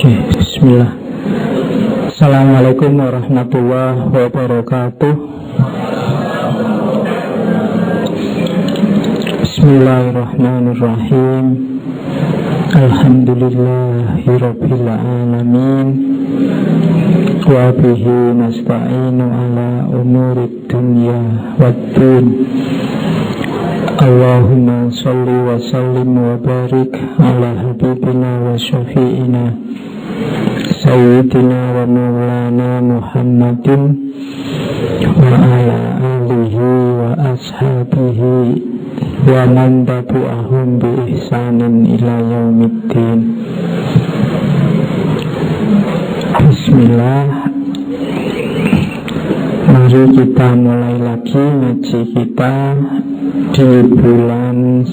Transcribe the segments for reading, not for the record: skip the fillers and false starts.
Oke, bismillah. Assalamualaikum warahmatullahi wabarakatuh. Bismillahirrahmanirrahim. Alhamdulillahirabbil alamin. Wa bihi nasta'inu ala umurid dunya waddin. Allahumma salli wa sallim wa barik ala habibina wa syafi'ina Sayyidina wa maulana Muhammadin wa ala alihi wa ashabihi wa man tabi'ahum bi ihsanin ila yaumiddin. Bismillah. Mari kita mulai lagi ngaji kita di bulan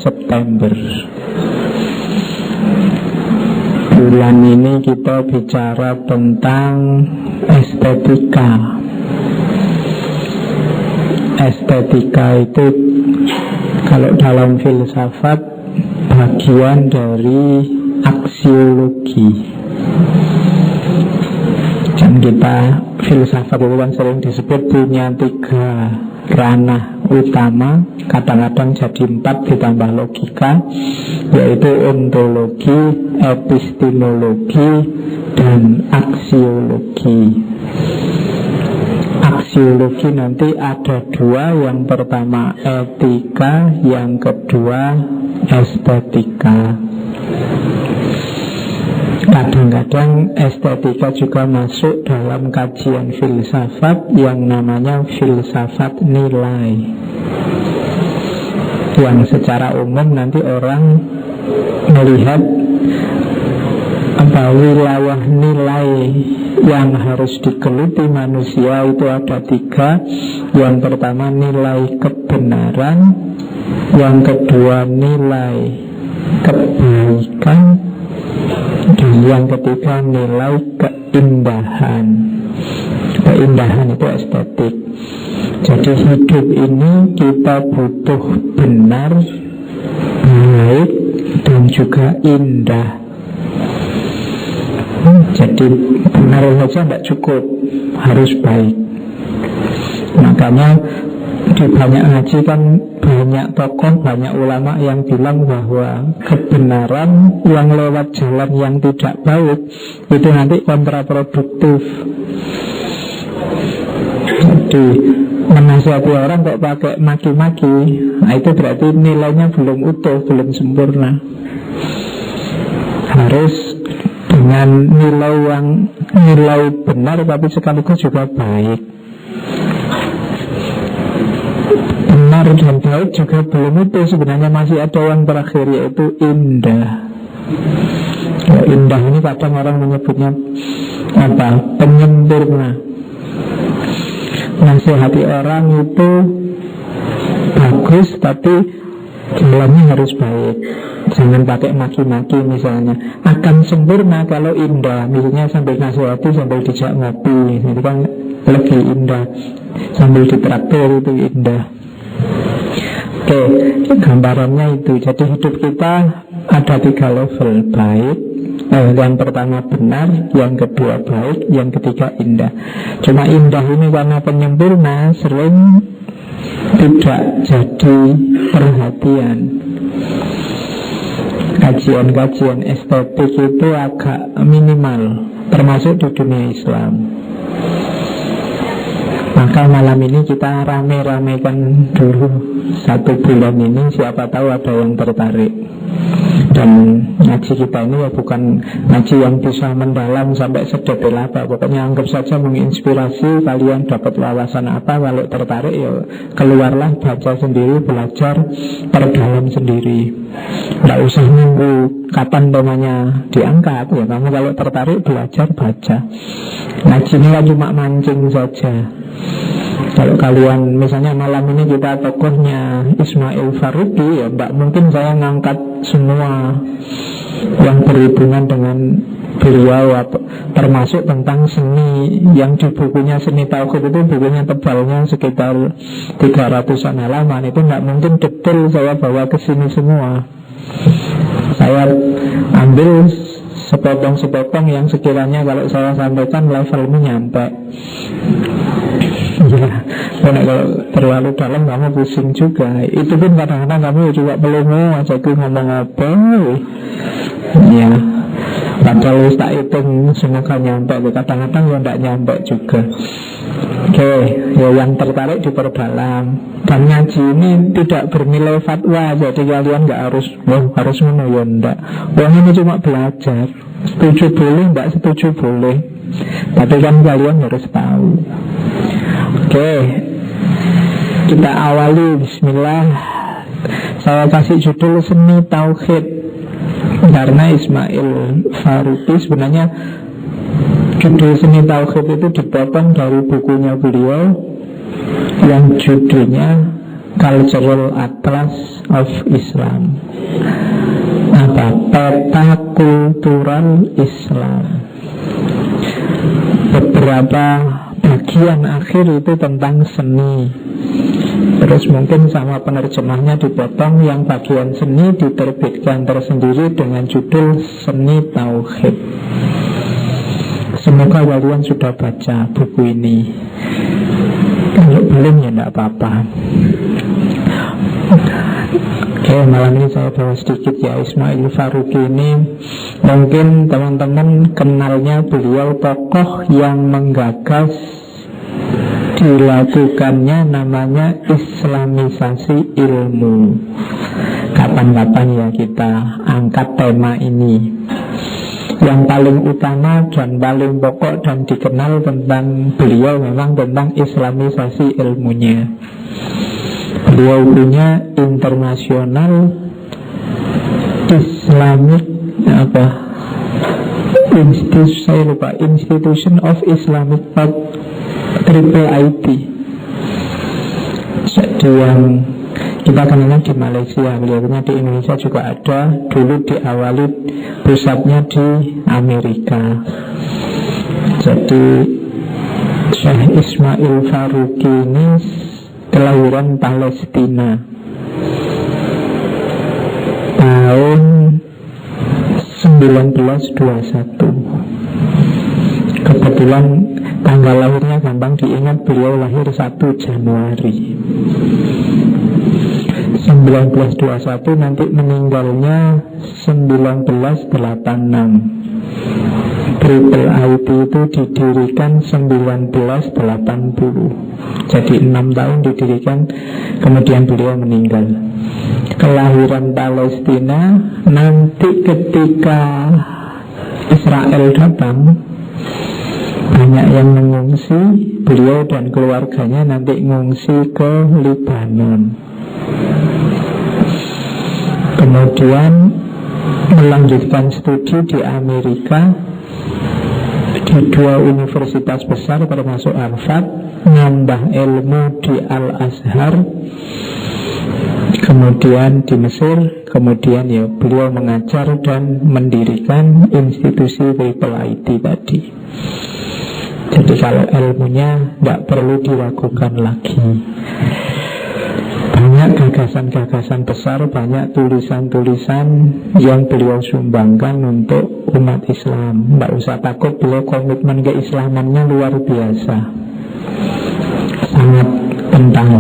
September. Bulan ini kita bicara tentang estetika. Estetika itu kalau dalam filsafat bagian dari aksiologi. Dan kita filsafat itu kan sering disebut punya 3 ranah utama, kadang-kadang jadi 4 ditambah logika, yaitu ontologi, epistemologi, dan aksiologi. Aksiologi nanti ada 2, yang pertama etika, yang kedua estetika. Kadang-kadang estetika juga masuk dalam kajian filsafat yang namanya filsafat nilai, yang secara umum nanti orang melihat wilayah nilai yang harus digeluti manusia itu ada 3. Yang pertama nilai kebenaran, yang kedua nilai kebaikan, dan yang ketiga nilai keindahan. Keindahan itu estetik. Jadi hidup ini kita butuh benar, baik, dan juga indah. Jadi benar saja tidak cukup, harus baik. Makanya di banyak ngaji kan banyak tokoh, banyak ulama yang bilang bahwa kebenaran yang lewat jalan yang tidak baik itu nanti kontraproduktif. Jadi menasihati orang kok pakai maki-maki, nah itu berarti nilainya belum utuh, belum sempurna. Harus dengan nilai benar tapi sekaligus juga baik. Benar dan baik juga belum itu, sebenarnya masih ada yang terakhir, yaitu indah. Ya, indah ini kadang orang menyebutnya penyempurna. Nasihati orang itu bagus, tapi jalannya harus baik. Jangan pakai maki-maki misalnya. Akan sempurna kalau indah. Misalnya sambil nasihati, sambil dijak ngopi, itu kan lebih indah. Sambil ditraktir itu indah. Oke, gambarannya itu. Jadi hidup kita ada 3 level. Baik, yang pertama benar, yang kedua baik, yang ketiga indah. Cuma indah ini karena penyempurna sering tidak jadi perhatian. Kajian-kajian estetik itu agak minimal, termasuk di dunia Islam. Maka malam ini kita rame-ramekan dulu 1 bulan ini, siapa tahu ada yang tertarik. Dan ngaji kita ini ya bukan ngaji yang bisa mendalam sampai sedetail apa. Pokoknya anggap saja menginspirasi, kalian dapat wawasan apa. Kalau tertarik ya keluarlah, baca sendiri, belajar, perdalam sendiri. Tidak usah nunggu kapan temanya diangkat. Ya kamu kalau tertarik belajar, baca. Ngaji ini kan cuma mancing saja. Kalau kalian misalnya malam ini kita tokohnya Ismail Faruqi, ya mbak mungkin saya ngangkat semua yang berhubungan dengan beliau, termasuk tentang seni. Yang di bukunya Seni Tauhid itu bukunya tebalnya sekitar 300-an halaman. Itu nggak mungkin detail saya bawa ke sini semua. Saya ambil sepotong-sepotong yang sekiranya kalau saya sampaikan levelmu nyampe. Ya, karena kalau terlalu dalam kamu pusing juga. Itu pun kadang-kadang kamu juga pelongo aja ngomong apa. Ya, padahal tak hitung semoga nyampe. Kadang-kadang ya tidak nyampe juga. Oke, ya yang tertarik diperdalam. Dan ngaji ini tidak bernilai fatwa. Jadi kalian nggak harus harus ya enggak. Ini cuma belajar. Setuju boleh, enggak setuju boleh. Tapi kan kalian harus tahu. Oke, kita awali. Bismillah. Saya kasih judul Seni Tauhid, karena Ismail Faruqi sebenarnya judul Seni Tauhid itu dipotong dari bukunya beliau yang judulnya Cultural Atlas of Islam. Apa? Peta kultural Islam. Beberapa bagian akhir itu tentang seni. Terus mungkin sama penerjemahnya dipotong, yang bagian seni diterbitkan tersendiri dengan judul Seni Tauhid. Semoga kalian sudah baca buku ini. Kalau belum ya tidak apa-apa. Oke, malam ini saya bawa sedikit ya. Ismail Faruqi ini mungkin teman-teman kenalnya beliau tokoh yang menggagas dilakukannya namanya Islamisasi ilmu. Kapan-kapan ya kita angkat tema ini. Yang paling utama dan paling pokok dan dikenal tentang beliau memang tentang Islamisasi ilmunya. Beliau punya International Islamic Institution of Islamic Thought Triple IT. Jadi yang kita kenalnya di Malaysia, beliaunya di Indonesia juga ada. Dulu diawali pusatnya di Amerika. Jadi Syekh Ismail Faruqi ini kelahiran Palestina tahun 1921. Kebetulan tanggal lahirnya gampang diingat, beliau lahir 1 Januari 1921, nanti meninggalnya 1986. Triple IT itu didirikan 1980. Jadi 6 tahun didirikan, kemudian beliau meninggal. Kelahiran Palestina, nanti ketika Israel datang, banyak yang mengungsi. Beliau dan keluarganya nanti mengungsi ke Lebanon. Kemudian melanjutkan studi di Amerika di 2 universitas besar termasuk Harvard, nambah ilmu di Al-Azhar, kemudian di Mesir, kemudian ya beliau mengajar dan mendirikan institusi Triple IT tadi. Jadi kalau ilmunya tidak perlu diragukan lagi. Banyak gagasan-gagasan besar, banyak tulisan-tulisan yang beliau sumbangkan untuk umat Islam. Tidak usah takut, beliau komitmen keislamannya luar biasa, sangat kental.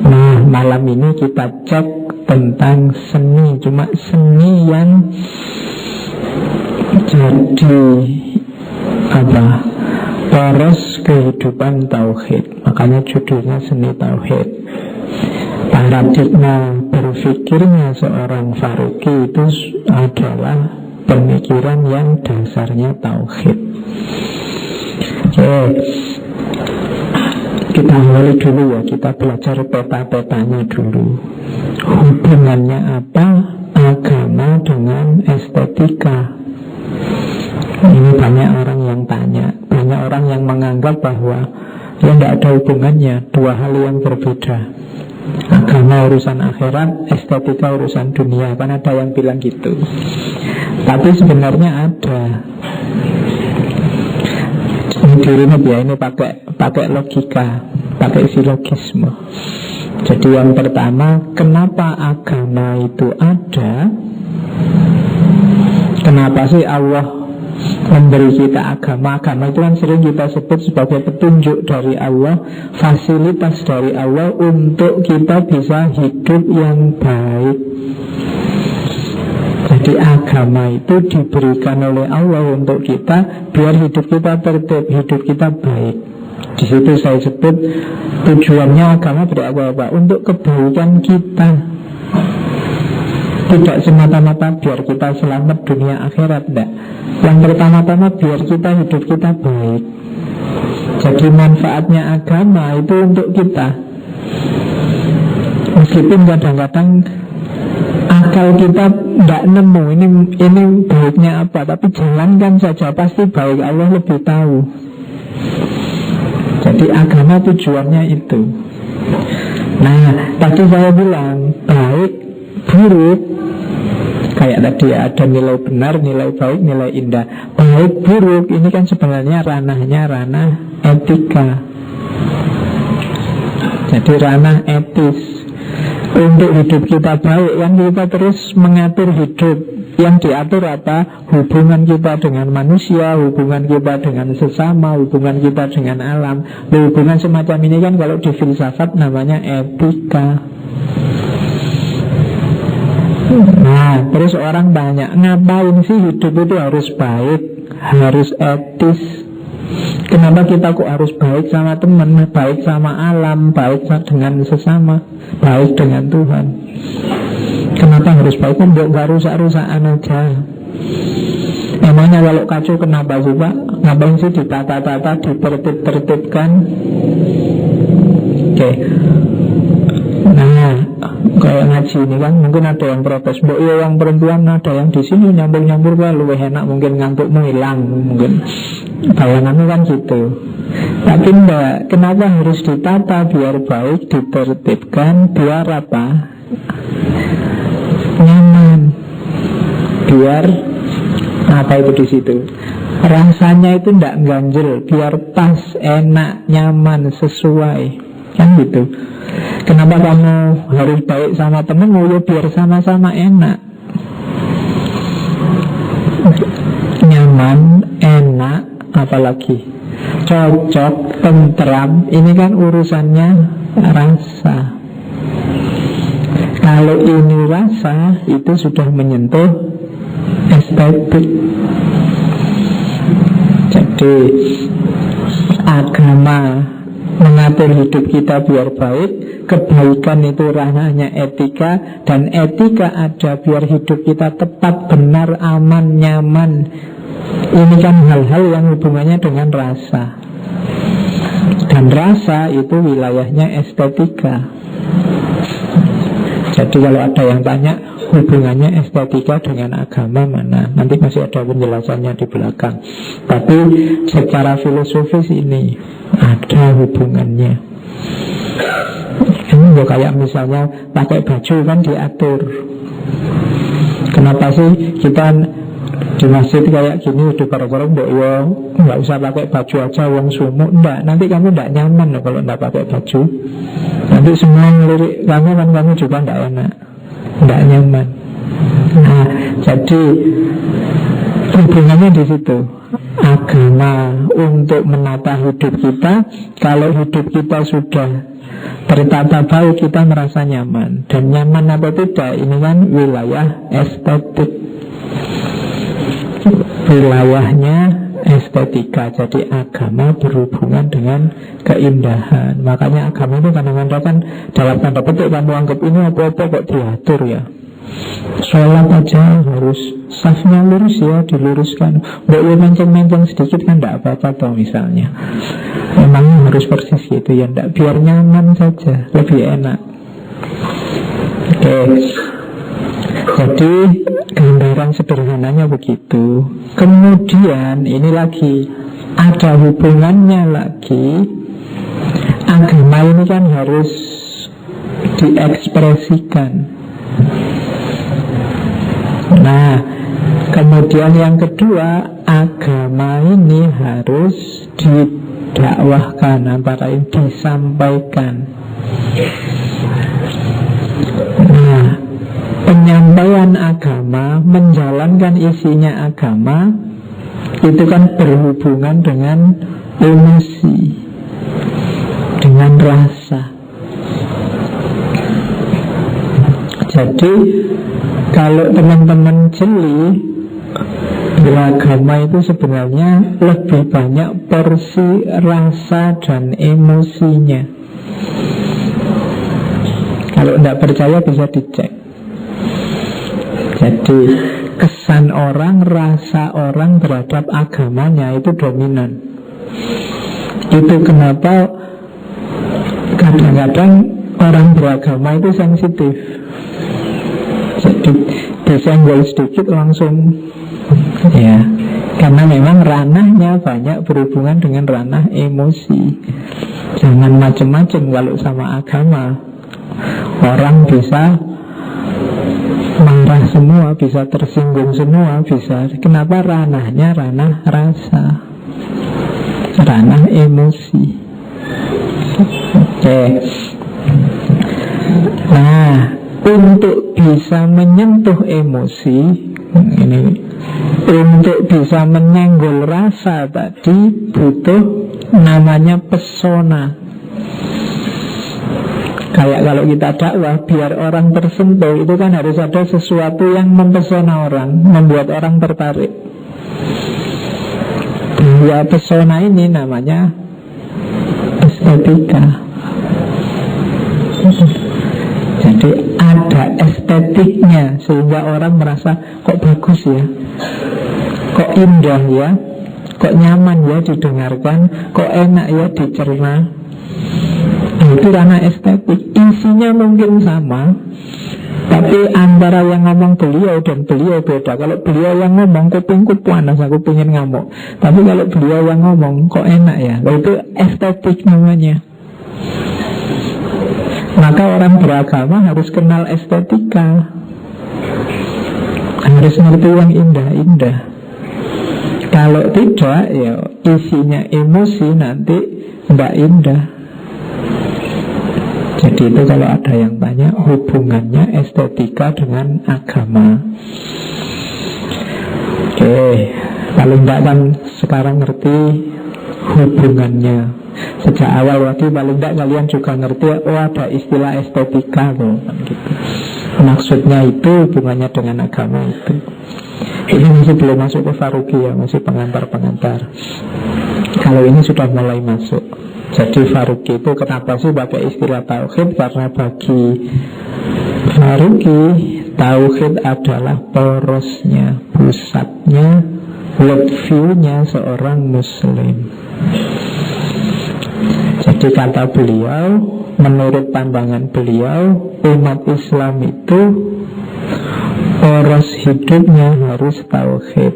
Nah, malam ini kita cek tentang seni. Cuma seni yang jadi poros kehidupan tauhid. Makanya judulnya Seni Tauhid. Paradigma berpikirnya seorang Faruqi itu adalah pemikiran yang dasarnya tauhid. Oke, kita awali dulu ya, kita belajar peta-petanya dulu. Hubungannya apa agama dengan estetika? Ini banyak orang yang tanya, banyak orang yang menganggap bahwa ya tidak ada hubungannya, 2 hal yang berbeda. Agama urusan akhirat, estetika urusan dunia. Kan ada yang bilang gitu. Tapi sebenarnya ada. Ini diringat ya, ini pakai logika, pakai silogisme. Jadi yang pertama, kenapa agama itu ada? Kenapa sih Allah memberi kita agama? Agama itu kan sering kita sebut sebagai petunjuk dari Allah, fasilitas dari Allah untuk kita bisa hidup yang baik. Jadi agama itu diberikan oleh Allah untuk kita biar hidup kita tertib, hidup kita baik. Di situ saya sebut tujuannya agama berapa? Untuk kebaikan kita. Tidak semata-mata biar kita selamat dunia akhirat, tidak. Yang pertama-tama biar kita hidup kita baik. Jadi manfaatnya agama itu untuk kita. Meskipun kadang-kadang akal kita tidak nemu ini baiknya apa, tapi jalankan saja, pasti baik. Allah lebih tahu. Jadi agama tujuannya itu. Nah, tadi saya bilang baik, buruk, kayak tadi ada nilai benar, nilai baik, nilai indah. Baik, buruk, ini kan sebenarnya ranahnya ranah etika. Jadi ranah etis. Untuk hidup kita baik, yang kita terus mengatur hidup. Yang diatur apa? Hubungan kita dengan manusia, hubungan kita dengan sesama, hubungan kita dengan alam. Hubungan semacam ini kan kalau di filsafat namanya etika. Nah, terus orang banyak, ngapain sih hidup itu harus baik, harus etis? Kenapa kita kok harus baik sama teman, baik sama alam, baik dengan sesama, baik dengan Tuhan? Kenapa harus baik? Kok gak rusak-rusakan aja? Emangnya kalau kacau kenapa sih Pak? Ngapain sih ditata-tata, ditertib-tertibkan? Oke. Nah, kayak ngaji ini kan mungkin ada yang protes, mbok ya yang perempuan ada yang di sini nyampur-nyampur kan lebih enak, mungkin ngantukmu hilang, mungkin bayangannya kan gitu. Tapi enggak, kenapa harus ditata biar baik, ditertibkan, biar apa? Nyaman. Biar apa itu di situ? Rasanya itu enggak ganjel, biar pas, enak, nyaman, sesuai. Kan gitu. Kenapa kamu harus baik sama temenmu? Ya biar sama-sama enak, nyaman, enak, apalagi cocok, tentram. Ini kan urusannya rasa. Kalau ini rasa, itu sudah menyentuh estetik. Jadi agama mengatur hidup kita biar baik. Kebaikan itu ranahnya etika. Dan etika ada biar hidup kita tepat, benar, aman, nyaman. Ini kan hal-hal yang hubungannya dengan rasa. Dan rasa itu wilayahnya estetika. Jadi kalau ada yang tanya hubungannya estetika dengan agama mana, nanti masih ada penjelasannya di belakang. Tapi secara filosofis ini ada hubungannya. Ini juga kayak misalnya pakai baju kan diatur. Kenapa sih kita di masjid kayak gini udah korok-korok, mbok yo nggak usah pakai baju aja, wong sumuk. Enggak, nanti kamu enggak nyaman loh kalau enggak pakai baju. Nanti semua ngelirik kamu kan, kamu juga enggak enak, enggak nyaman. Nah, jadi hubungannya di situ. Agama untuk menata hidup kita. Kalau hidup kita sudah tertata baik, kita merasa nyaman. Dan nyaman atau tidak, ini kan wilayah estetik, wilayahnya estetika. Jadi agama berhubungan dengan keindahan. Makanya agama itu kadang-kadang kan dalam tanda petik kamu anggap ini apa-apa kok diatur ya. Sholat aja harus safnya lurus ya, diluruskan. Boleh menceng-menceng sedikit kan tidak apa-apa toh misalnya. Memang harus persis gitu ya, tidak, biar nyaman saja, lebih enak. Oke. Jadi gambaran sederhananya begitu. Kemudian ini lagi ada hubungannya lagi. Agama ini kan harus diekspresikan. Nah, kemudian yang kedua, agama ini harus didakwahkan, antara lain disampaikan. Nah, penyampaian agama, menjalankan isinya agama, itu kan berhubungan dengan emosi, dengan rasa. Jadi kalau teman-teman jeli, beragama itu sebenarnya lebih banyak porsi rasa dan emosinya. Kalau tidak percaya bisa dicek. Jadi kesan orang, rasa orang terhadap agamanya itu dominan. Itu kenapa kadang-kadang orang beragama itu sensitif. Jadi disenggol sedikit langsung ya, karena memang ranahnya banyak berhubungan dengan ranah emosi. Jangan macem-macem kalau sama agama. Orang bisa marah semua, bisa tersinggung semua, bisa. Kenapa? Ranahnya ranah rasa, ranah emosi. Oke. Nah, untuk bisa menyentuh emosi ini, untuk bisa menyenggol rasa tadi, butuh namanya pesona. Kayak kalau kita dakwah, biar orang tersentuh, itu kan harus ada sesuatu yang mempesona orang, membuat orang tertarik. Dua pesona ini namanya estetika. Jadi ada estetiknya, sehingga orang merasa kok bagus ya, kok indah ya, kok nyaman ya didengarkan, kok enak ya dicerna. Itu ranah estetik. Isinya mungkin sama, tapi antara yang ngomong beliau dan beliau beda. Kalau beliau yang ngomong kupingku panas, aku pengen ngamuk. Tapi kalau beliau yang ngomong kok enak ya, itu estetik namanya. Maka orang beragama harus kenal estetika, harus ngerti yang indah-indah. Kalau tidak, ya isinya emosi nanti tidak indah. Jadi itu kalau ada yang tanya hubungannya estetika dengan agama. Oke, paling tidak kan sekarang ngerti hubungannya. Sejak awal waktu paling tidak kalian juga ngerti, oh ada istilah estetika loh, gitu. Maksudnya itu hubungannya dengan agama itu. Ini masih belum masuk ke Faruqi ya, masih pengantar-pengantar. Kalau ini sudah mulai masuk. Jadi Faruqi itu kenapa sih pakai istilah tauhid? Karena bagi Faruqi tauhid adalah porosnya, pusatnya, worldview-nya seorang muslim. Jadi kata beliau, menurut pandangan beliau, umat Islam itu poros hidupnya harus tauhid.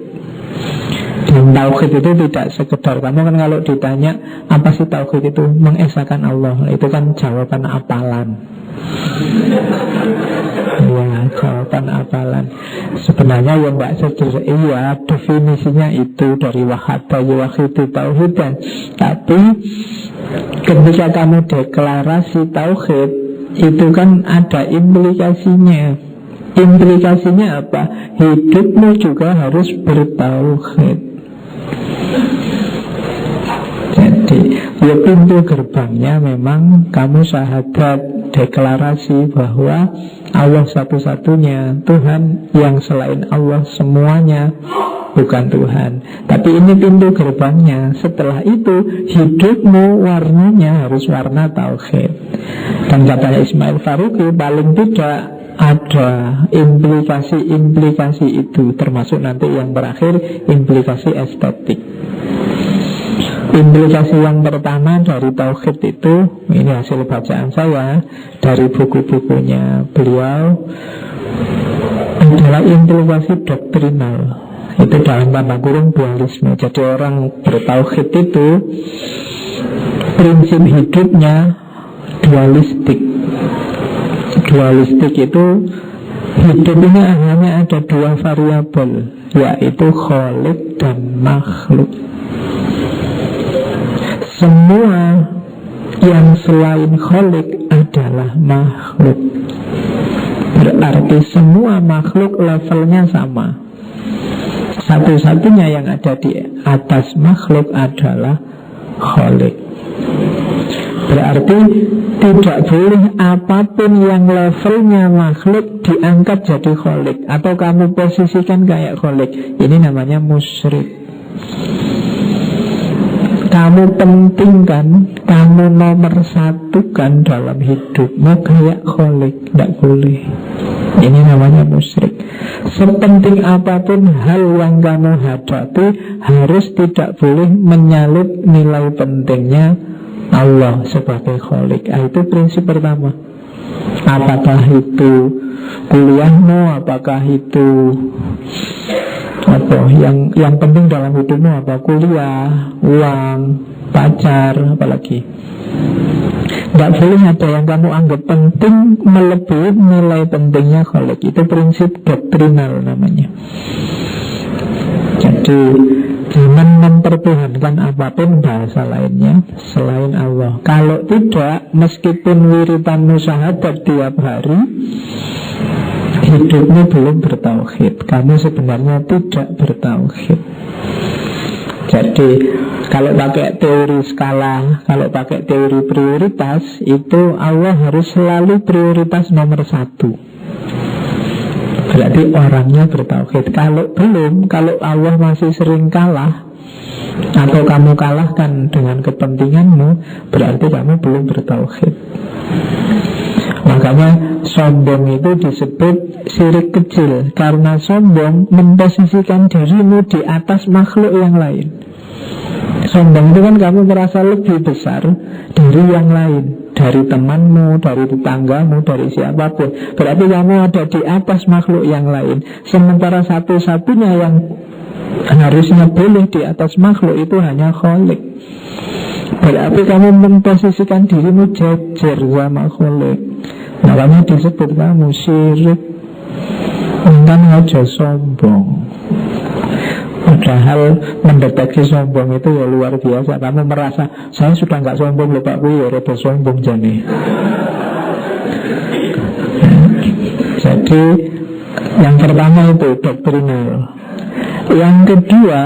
Dan tauhid itu tidak sekedar, kamu kan kalau ditanya apa sih tauhid itu, mengesahkan Allah, itu kan jawaban apalan. Ya, jawaban apalan. Sebenarnya yang enggak sederhana, iya definisinya itu dari wahada yuwahidu tauhidan. Tapi ketika kamu deklarasi tauhid, itu kan ada implikasinya. Implikasinya apa? Hidupmu juga harus bertauhid. Jadi ya pintu gerbangnya memang kamu syahadat, deklarasi bahwa Allah satu-satunya, Tuhan yang selain Allah semuanya bukan Tuhan. Tapi ini pintu gerbangnya. Setelah itu hidupmu warnanya harus warna tauhid. Dan katanya Ismail Faruqi, paling tidak ada implikasi-implikasi itu, termasuk nanti yang terakhir implikasi estetik. Implikasi yang pertama dari tauhid itu, ini hasil bacaan saya dari buku-bukunya beliau, adalah implikasi doktrinal. Itu dalam tanda kurung dualisme. Jadi orang bertauhid itu prinsip hidupnya dualistik. Dualistik itu hidup ini hanya ada dua variabel, yaitu khalik dan makhluk. Semua yang selain khalik adalah makhluk. Berarti semua makhluk levelnya sama. Satu-satunya yang ada di atas makhluk adalah Khalik. Berarti tidak boleh apapun yang levelnya makhluk diangkat jadi Khalik, atau kamu posisikan kayak Khalik. Ini namanya musyrik. Kamu pentingkan, kamu nomor satukan dalam hidupmu kayak Khalik. Tidak boleh. Ini namanya musyrik. Sepenting apapun hal yang kamu hadapi, harus tidak boleh menyalip nilai pentingnya Allah sebagai Khalik. Itu prinsip pertama. Apakah itu kuliahmu, apakah itu apa yang penting dalam hidupmu, apa kuliah, uang, pacar, apalagi. Tidak boleh ada yang kamu anggap penting melebihi nilai pentingnya Khalik. Itu prinsip doktrinal namanya. Jadi jangan mempertuhankan apapun bahasa lainnya selain Allah. Kalau tidak, meskipun wiridanmu syahadat tiap hari, hidupmu belum bertauhid. Kamu sebenarnya tidak bertauhid. Jadi kalau pakai teori skala, kalau pakai teori prioritas, itu Allah harus selalu prioritas nomor satu. Berarti orangnya bertauhid. Kalau belum, kalau Allah masih sering kalah, atau kamu kalahkan dengan kepentinganmu, berarti kamu belum bertauhid. Makanya sombong itu disebut syirik kecil, karena sombong memposisikan dirimu di atas makhluk yang lain. Sombong itu kan kamu merasa lebih besar dari yang lain, dari temanmu, dari tetanggamu, dari siapapun. Berarti kamu ada di atas makhluk yang lain. Sementara satu-satunya yang harusnya boleh di atas makhluk itu hanya Khalik. Berarti kamu memposisikan dirimu jejer sama Khalik. Makanya disebut kamu syirik. Kan aja sombong. Padahal mendeteksi sombong itu ya luar biasa. Kamu merasa saya sudah nggak sombong loh Pak Bu, ya rada sombong jane. Jadi yang pertama itu doktrinal. Yang kedua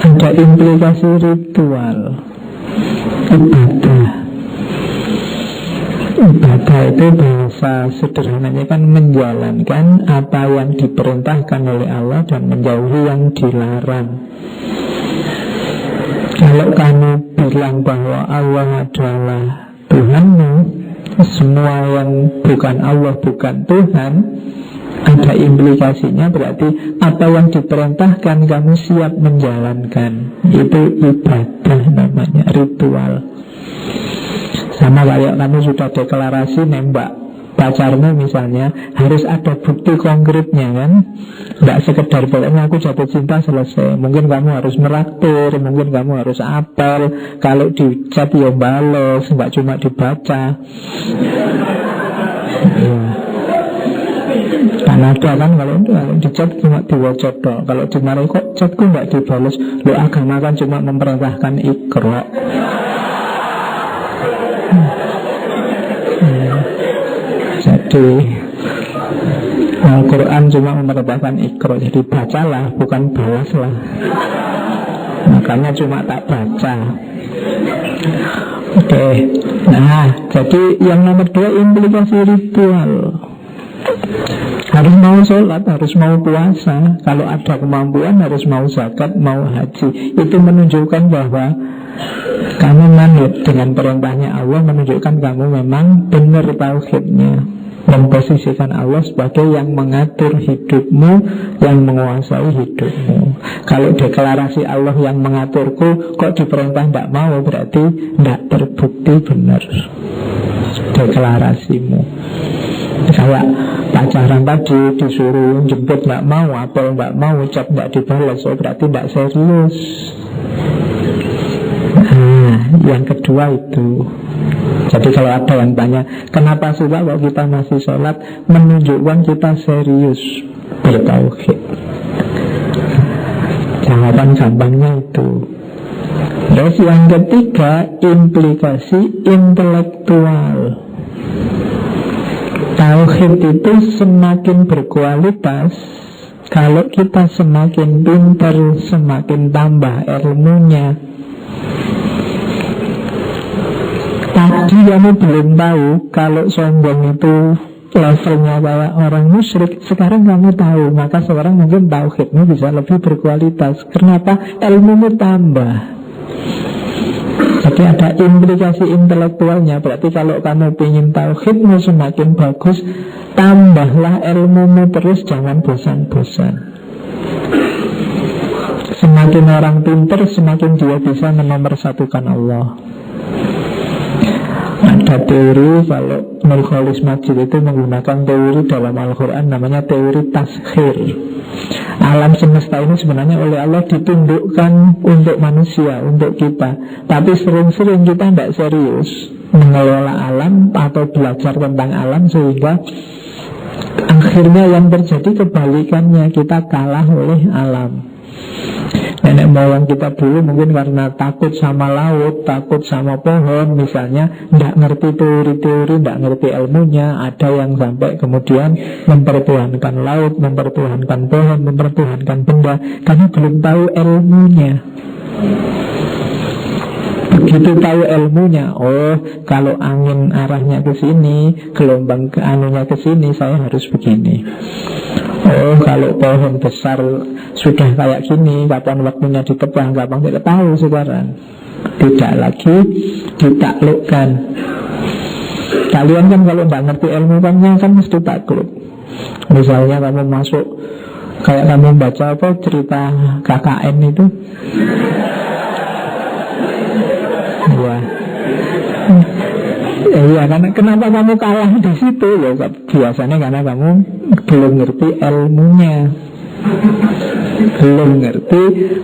ada implikasi ritual, ibadah. Ibadah itu bahasa sederhananya kan menjalankan apa yang diperintahkan oleh Allah dan menjauhi yang dilarang. Kalau kamu bilang bahwa Allah adalah Tuhanmu, semua yang bukan Allah bukan Tuhan, ada implikasinya. Berarti apa yang diperintahkan kamu siap menjalankan. Itu ibadah namanya, ritual. Sama kayak kamu sudah deklarasi nembak pacarmu misalnya, harus ada bukti konkretnya kan. Tidak sekedar pokoknya aku jatuh cinta selesai. Mungkin kamu harus meraktir, mungkin kamu harus apel, kalau di chat ya balas, nggak cuma dibaca. Ya. Kan ada kan kalau di chat cuma diwajib dong. Kalau dimarahi kok chatku nggak dibalas. Lo agama kan cuma memperintahkan Iqra. Jadi Al-Quran cuma memerintahkan Iqra, jadi bacalah, bukan balaslah. Makanya cuma tak baca. Oke. Nah, jadi yang nomor 2 implikasi ritual. Harus mau sholat, harus mau puasa. Kalau ada kemampuan harus mau zakat, mau haji. Itu menunjukkan bahwa kamu manut dengan perintahnya Allah, menunjukkan kamu memang benar tauhidnya, memposisikan Allah sebagai yang mengatur hidupmu, yang menguasai hidupmu. Kalau deklarasi Allah yang mengaturku, kok diperintah tidak mau, berarti tidak terbukti benar deklarasimu. Kayak pacaran tadi disuruh jemput nggak mau, apel nggak mau, chat nggak dibalas, berarti tidak serius. Yang kedua itu. Jadi kalau ada yang tanya kenapa sih Pak kalau kita masih sholat, menunjukkan kita serius bertauhid. Jawaban gampangnya itu. Terus yang ketiga, implikasi intelektual. Tauhid itu semakin berkualitas kalau kita semakin pintar, semakin tambah ilmunya. Tadi kamu belum tahu kalau sombong itu levelnya kayak orang musyrik. Sekarang kamu tahu, maka sekarang mungkin tauhidmu bisa lebih berkualitas. Kenapa? Ilmumu tambah. Jadi ada implikasi intelektualnya. Berarti kalau kamu ingin tauhidmu semakin bagus, tambahlah ilmumu terus, jangan bosan-bosan. Semakin orang pintar, semakin dia bisa menomorsatukan Allah. Ada teori, kalau Nur Khalis Majid itu menggunakan teori dalam Al-Quran, namanya teori taskhir. Alam semesta ini sebenarnya oleh Allah ditundukkan untuk manusia, untuk kita. Tapi sering-sering kita tidak serius mengelola alam atau belajar tentang alam, sehingga akhirnya yang terjadi kebalikannya, kita kalah oleh alam. Nenek moyang kita dulu mungkin karena takut sama laut, takut sama pohon misalnya, tidak ngerti teori-teori, tidak ngerti ilmunya. Ada yang sampai kemudian mempertuhankan laut, mempertuhankan pohon, mempertuhankan benda, karena belum tahu ilmunya. Begitu tahu ilmunya, oh kalau angin arahnya ke sini, gelombang anunya ke sini, saya harus begini. Oh kalau pohon besar sudah kayak gini, kapan waktunya ditebang, kapan tidak tahu sekarang. Tidak lagi ditaklukkan. Kalian kan kalau tidak ngerti ilmu kan mesti takluk. Misalnya kamu masuk, kayak kamu baca apa cerita KKN itu. Wah. Iya, karena kenapa kamu kalah di situ? Ya, biasanya karena kamu belum ngerti ilmunya, belum ngerti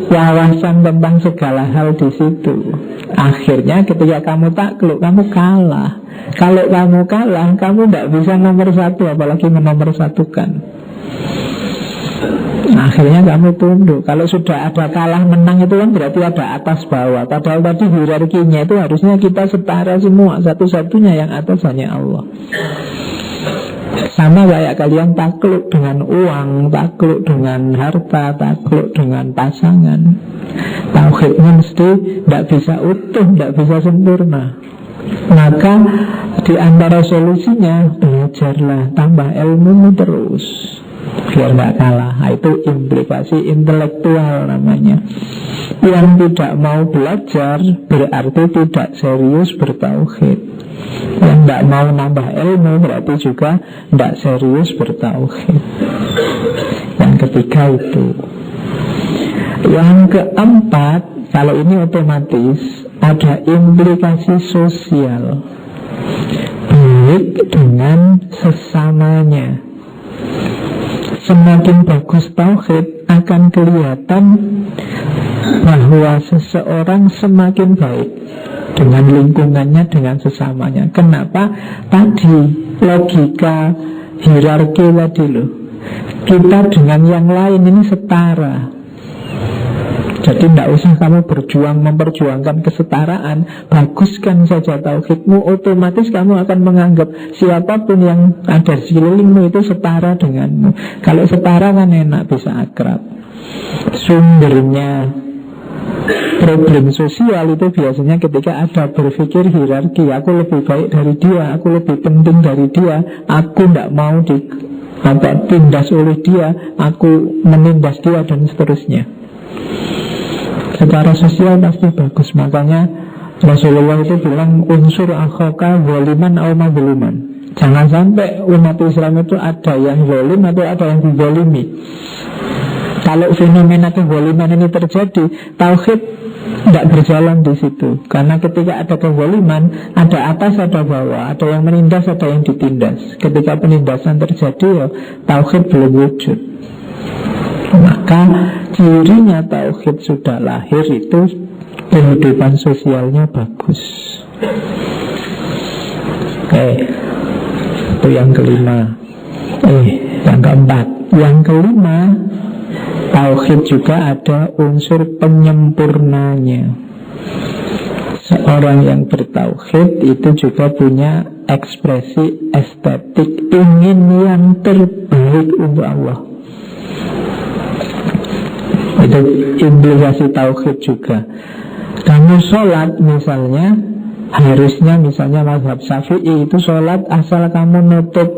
wawasan tentang segala hal di situ. Akhirnya ketika kamu takluk, kamu kalah. Kalau kamu kalah, kamu tidak bisa nomor satu, apalagi menomorsatukan. Akhirnya kamu tunduk. Kalau sudah ada kalah menang itu kan berarti ada atas bawah. Padahal tadi hierarkinya itu harusnya kita setara semua. Satu-satunya yang atas hanya Allah. Sama kayak kalian takluk dengan uang, takluk dengan harta, takluk dengan pasangan. Tauhidnya mesti tidak bisa utuh, tidak bisa sempurna. Maka di antara solusinya, belajarlah, tambah ilmu terus biar nggak kalah. Nah, itu implikasi intelektual namanya. Yang tidak mau belajar berarti tidak serius bertauhid. Yang tidak mau nambah ilmu berarti juga tidak serius bertauhid. Yang ketiga itu. Yang keempat, kalau ini otomatis ada implikasi sosial, baik dengan sesamanya. Semakin bagus tauhid, akan kelihatan bahwa seseorang semakin baik dengan lingkungannya, dengan sesamanya. Kenapa? Tadi logika hierarki tadi loh. Kita dengan yang lain ini setara. Jadi tidak usah kamu memperjuangkan kesetaraan. Baguskan saja tauhidmu, otomatis kamu akan menganggap siapapun yang ada di sekelilingmu itu setara denganmu. Kalau setara kan enak, bisa akrab. Sumbernya problem sosial itu biasanya ketika ada berpikir hierarki. Aku lebih baik dari dia, aku lebih penting dari dia, aku tidak mau ditindas oleh dia, aku menindas dia, dan seterusnya. Secara sosial pasti bagus. Makanya Rasulullah itu bilang unsur akhaka zaliman aw mazluman. Jangan sampai umat Islam itu ada yang zalim atau ada yang dizalimi. Kalau fenomena kezaliman ini terjadi, tauhid tidak berjalan di situ. Karena ketika ada kezaliman, ada atas, ada bawah, ada yang menindas, ada yang ditindas. Ketika penindasan terjadi, ya, tauhid belum wujud. Maka cirinya tauhid sudah lahir itu kehidupan sosialnya bagus. Oke, itu yang kelima. Yang keempat. Yang kelima, tauhid juga ada unsur penyempurnanya. Seorang yang bertauhid itu juga punya ekspresi estetik, ingin yang terbaik untuk Allah. Itu implikasi tauhid juga. Kamu sholat misalnya, harusnya misalnya mazhab Syafi'i itu sholat asal kamu nutup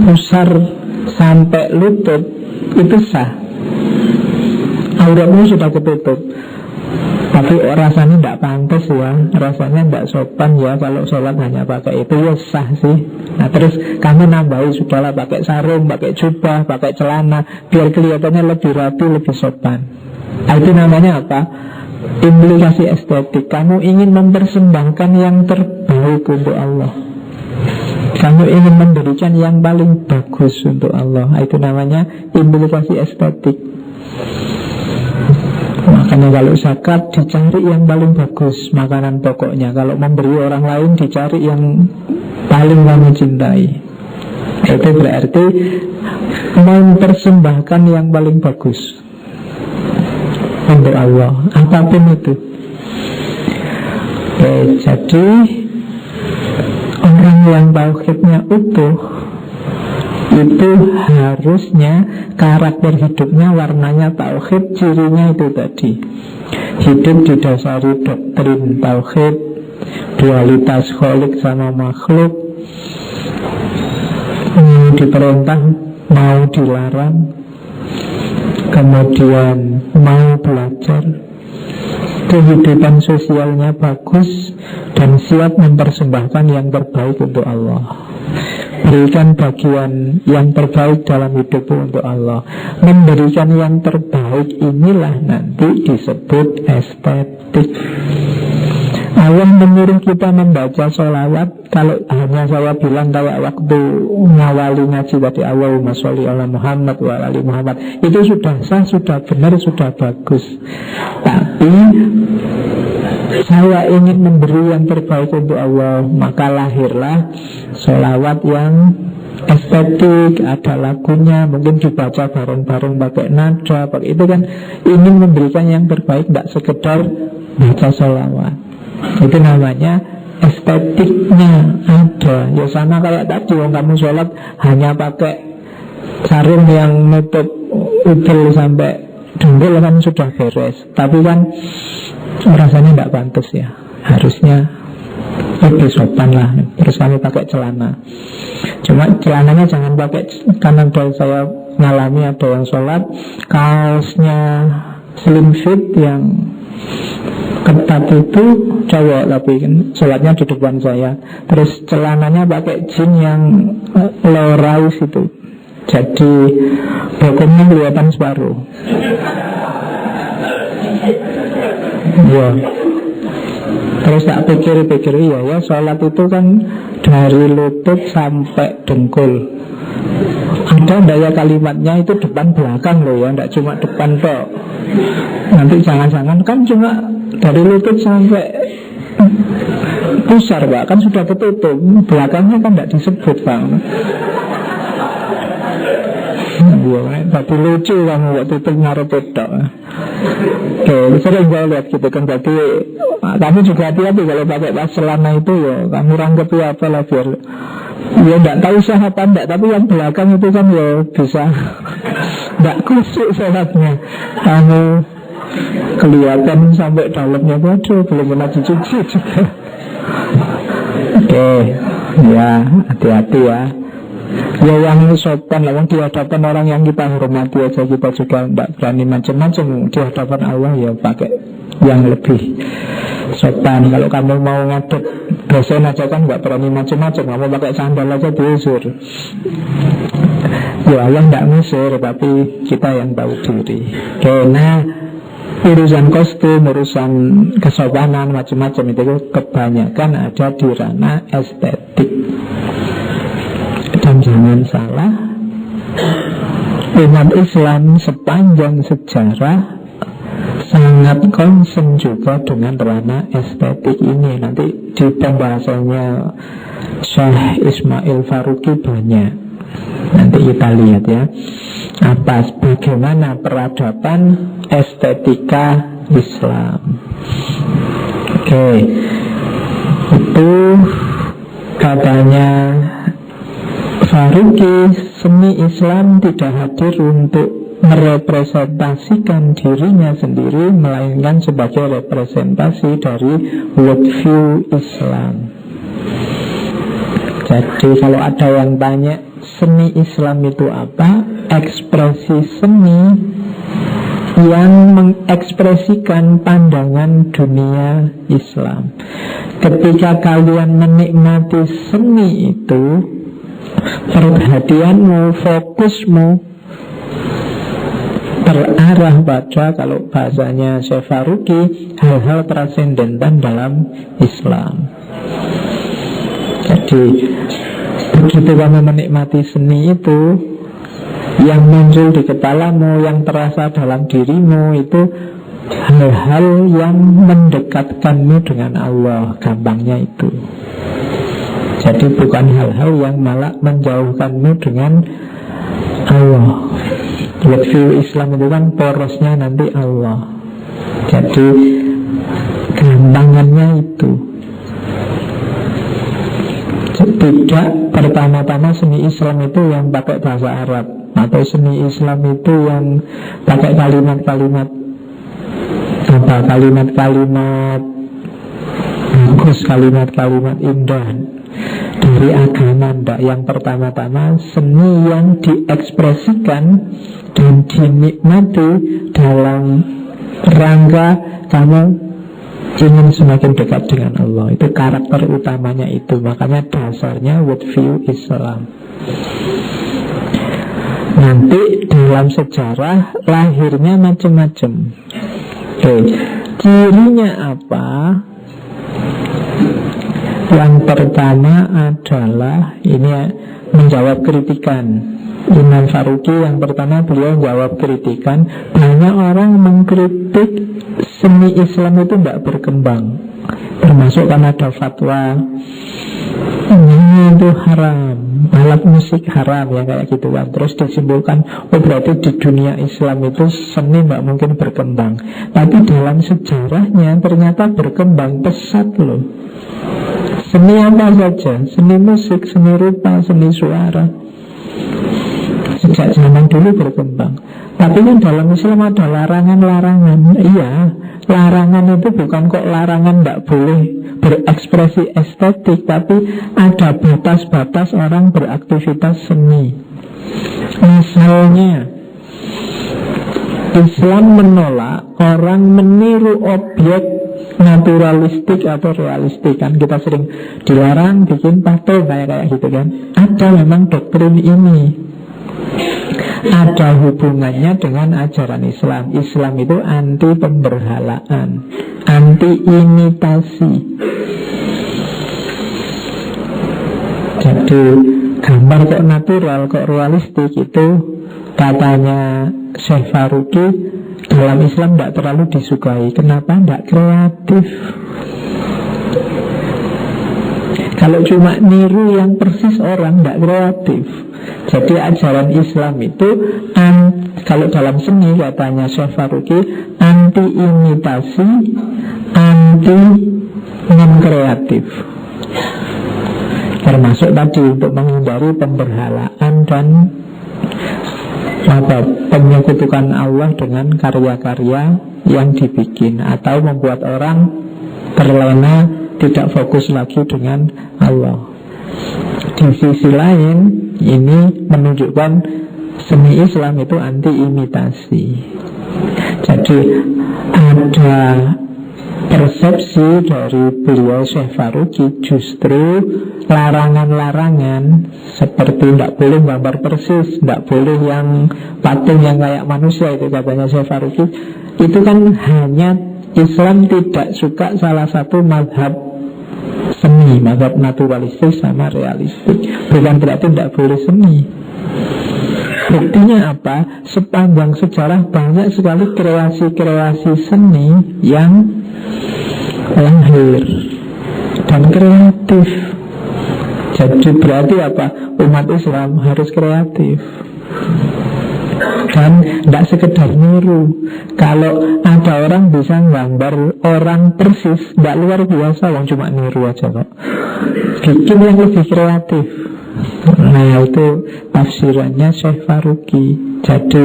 pusar sampai lutut itu sah, auratmu sudah ketutup. Tapi rasanya tidak pantas ya, rasanya tidak sopan ya kalau sholat hanya pakai itu, ya sah sih. Nah terus kamu nambahi, sudahlah pakai sarung, pakai jubah, pakai celana, biar kelihatannya lebih rapi, lebih sopan. Nah, itu namanya apa? Implikasi estetik. Kamu ingin mempersembahkan yang terbaik untuk Allah, kamu ingin memberikan yang paling bagus untuk Allah. Nah, itu namanya implikasi estetik. Makanya kalau zakat dicari yang paling bagus makanan pokoknya. Kalau memberi orang lain dicari yang paling kamu cintai. Itu berarti mempersembahkan yang paling bagus untuk Allah, apapun itu. Oke, jadi orang yang tauhidnya utuh itu harusnya karakter hidupnya warnanya tauhid, cirinya itu tadi. Hidup didasari doktrin tauhid, dualitas khalik sama makhluk, mau diperintah, mau dilarang, kemudian mau belajar, kehidupan sosialnya bagus, dan siap mempersembahkan yang terbaik untuk Allah. Berikan bagian yang terbaik dalam hidupmu untuk Allah. Memberikan yang terbaik inilah nanti disebut estetik. Allah menyuruh kita membaca sholawat. Kalau hanya saya bilang kayak waktu ngawali ngaji tadi, Allahumma sholli ala Muhammad wa ali Muhammad, itu sudah sah, sudah benar, sudah bagus. Tapi saya ingin memberi yang terbaik untuk Allah, maka lahirlah sholawat yang estetik, ada lagunya, mungkin dibaca bareng-bareng pakai nada, pakai itu kan ingin memberikan yang terbaik, tidak sekedar baca sholawat. Itu namanya estetiknya ada. Ya sama kayak tadi, kalau kamu sholat hanya pakai sarung yang nutup udel sampai dengkul kan sudah beres, tapi kan rasanya tidak pantas ya. Harusnya lebih sopan lah. Terus kami pakai celana, cuma celananya jangan pakai, karena saya ngalami ada yang sholat kaosnya slim fit yang ketat itu cowok, tapi kan sholatnya di depan saya. Terus celananya pakai jeans yang low rise itu, jadi bokongnya kelihatan separuh. Ya. Terus tak pikir-pikir, ya sholat itu kan dari lutut sampai dengkul. Ada daya kalimatnya itu depan belakang loh ya, tidak cuma depan tok. Nanti jangan-jangan kan cuma dari lutut sampai pusar Pak, kan sudah ketutup, belakangnya kan tidak disebut Pak. Tapi lucu kamu waktu itu ngarep pedok. Oke, sering saya lihat gitu kan. Jadi kamu juga hati-hati kalau pakai tas celana itu ya, kamu rangkep ya apalah biar ya tidak tahu sah apa enggak, tapi yang belakang itu kan ya bisa tidak kusuk sholatnya. Kamu kelihatan sampai dalamnya, waduh belum pernah dicuci juga. Oke, ya hati-hati ya. Ya yang sopan lah, di hadapan orang yang kita hormati aja kita juga tidak berani macam-macam. Di hadapan Allah ya pakai yang lebih sopan. Kalau kamu mau ngadep dosen aja kan nggak berani macam-macam, kamu pakai sandal aja diusir. Ya Allah tidak ngusir, tapi kita yang tahu diri. Oke, nah urusan kostum, urusan kesopanan macam-macam itu kebanyakan ada di ranah estetik. Dan jangan salah, umat Islam sepanjang sejarah sangat concern juga dengan ranah estetik ini. Nanti di pembahasannya Syekh Ismail Faruqi banyak. Nanti kita lihat ya, apa bagaimana peradaban estetika Islam. Oke, itu katanya Faruqi, seni Islam tidak hadir untuk merepresentasikan dirinya sendiri, melainkan sebagai representasi dari worldview Islam. Jadi kalau ada yang tanya seni Islam itu apa, ekspresi seni yang mengekspresikan pandangan dunia Islam. Ketika kalian menikmati seni itu, perhatianmu, fokusmu terarah pada, kalau bahasanya Syekh Faruqi, hal-hal transendental dalam Islam. Jadi begitu kamu menikmati seni itu, yang muncul di kepalamu, yang terasa dalam dirimu, itu hal-hal yang mendekatkanmu dengan Allah. Gampangnya itu. Jadi bukan hal-hal yang malah menjauhkanmu dengan Allah. Worldview Islam itu kan porosnya nanti Allah. Jadi gampangannya itu. Tidak pertama-tama seni Islam itu yang pakai bahasa Arab, atau seni Islam itu yang pakai kalimat-kalimat kalimat-kalimat bagus, kalimat-kalimat indah dari agama. Enggak. Yang pertama-tama seni yang diekspresikan dan dinikmati dalam rangka kamu ingin semakin dekat dengan Allah. Itu karakter utamanya itu. Makanya dasarnya worldview Islam. Nanti dalam sejarah lahirnya macam-macam. Oke, cirinya apa? Yang pertama adalah ini menjawab kritikan. Imam Faruqi yang pertama beliau jawab kritikan. Banyak orang mengkritik seni Islam itu tidak berkembang, termasuk kan ada fatwa ini itu haram, alat musik haram, ya kayak gitu kan. Terus disimpulkan, oh berarti di dunia Islam itu seni tidak mungkin berkembang. Tapi dalam sejarahnya ternyata berkembang pesat loh. Seni apa saja, seni musik, seni rupa, seni suara, sejak zaman dulu berkembang. Tapi kan dalam Islam ada larangan-larangan. Iya, larangan itu bukan kok larangan tidak boleh berekspresi estetik, tapi ada batas-batas orang beraktivitas seni. Misalnya, Islam menolak orang meniru objek naturalistik atau realistik. Kan kita sering dilarang bikin patung kayak gitu kan. Ada memang doktrin ini, ada hubungannya dengan ajaran Islam. Islam itu anti pemberhalaan, anti imitasi. Jadi gambar kok natural, kok realistik, itu katanya Syekh Faruqi dalam Islam tidak terlalu disukai. Kenapa? Tidak kreatif. Kalau cuma niru yang persis orang, tidak kreatif. Jadi ajaran Islam itu kalau dalam seni katanya Syekh Faruqi, anti imitasi, anti non kreatif. Termasuk tadi untuk menghindari pemberhalaan dan penyekutukan Allah dengan karya-karya yang dibikin, atau membuat orang terlena, tidak fokus lagi dengan Allah. Di sisi lain, ini menunjukkan seni Islam itu anti imitasi. Jadi ada persepsi dari beliau Syekh Faruqi, justru larangan-larangan seperti tidak boleh gambar persis, tidak boleh yang patung yang kayak manusia, itu katanya Syekh Faruqi, itu kan hanya Islam tidak suka salah satu mazhab seni, mazhab naturalistik sama realistik. Bukan berarti tidak boleh seni. Buktinya apa? Sepanjang sejarah banyak sekali kreasi-kreasi seni yang lahir dan kreatif. Jadi berarti apa? Umat Islam harus kreatif. Dan tidak sekedar niru. Kalau ada orang bisa gambar orang persis, tidak luar biasa, orang cuma niru aja kok. Bikin yang lebih kreatif. Nah itu tafsirannya Syekh Faruqi. Jadi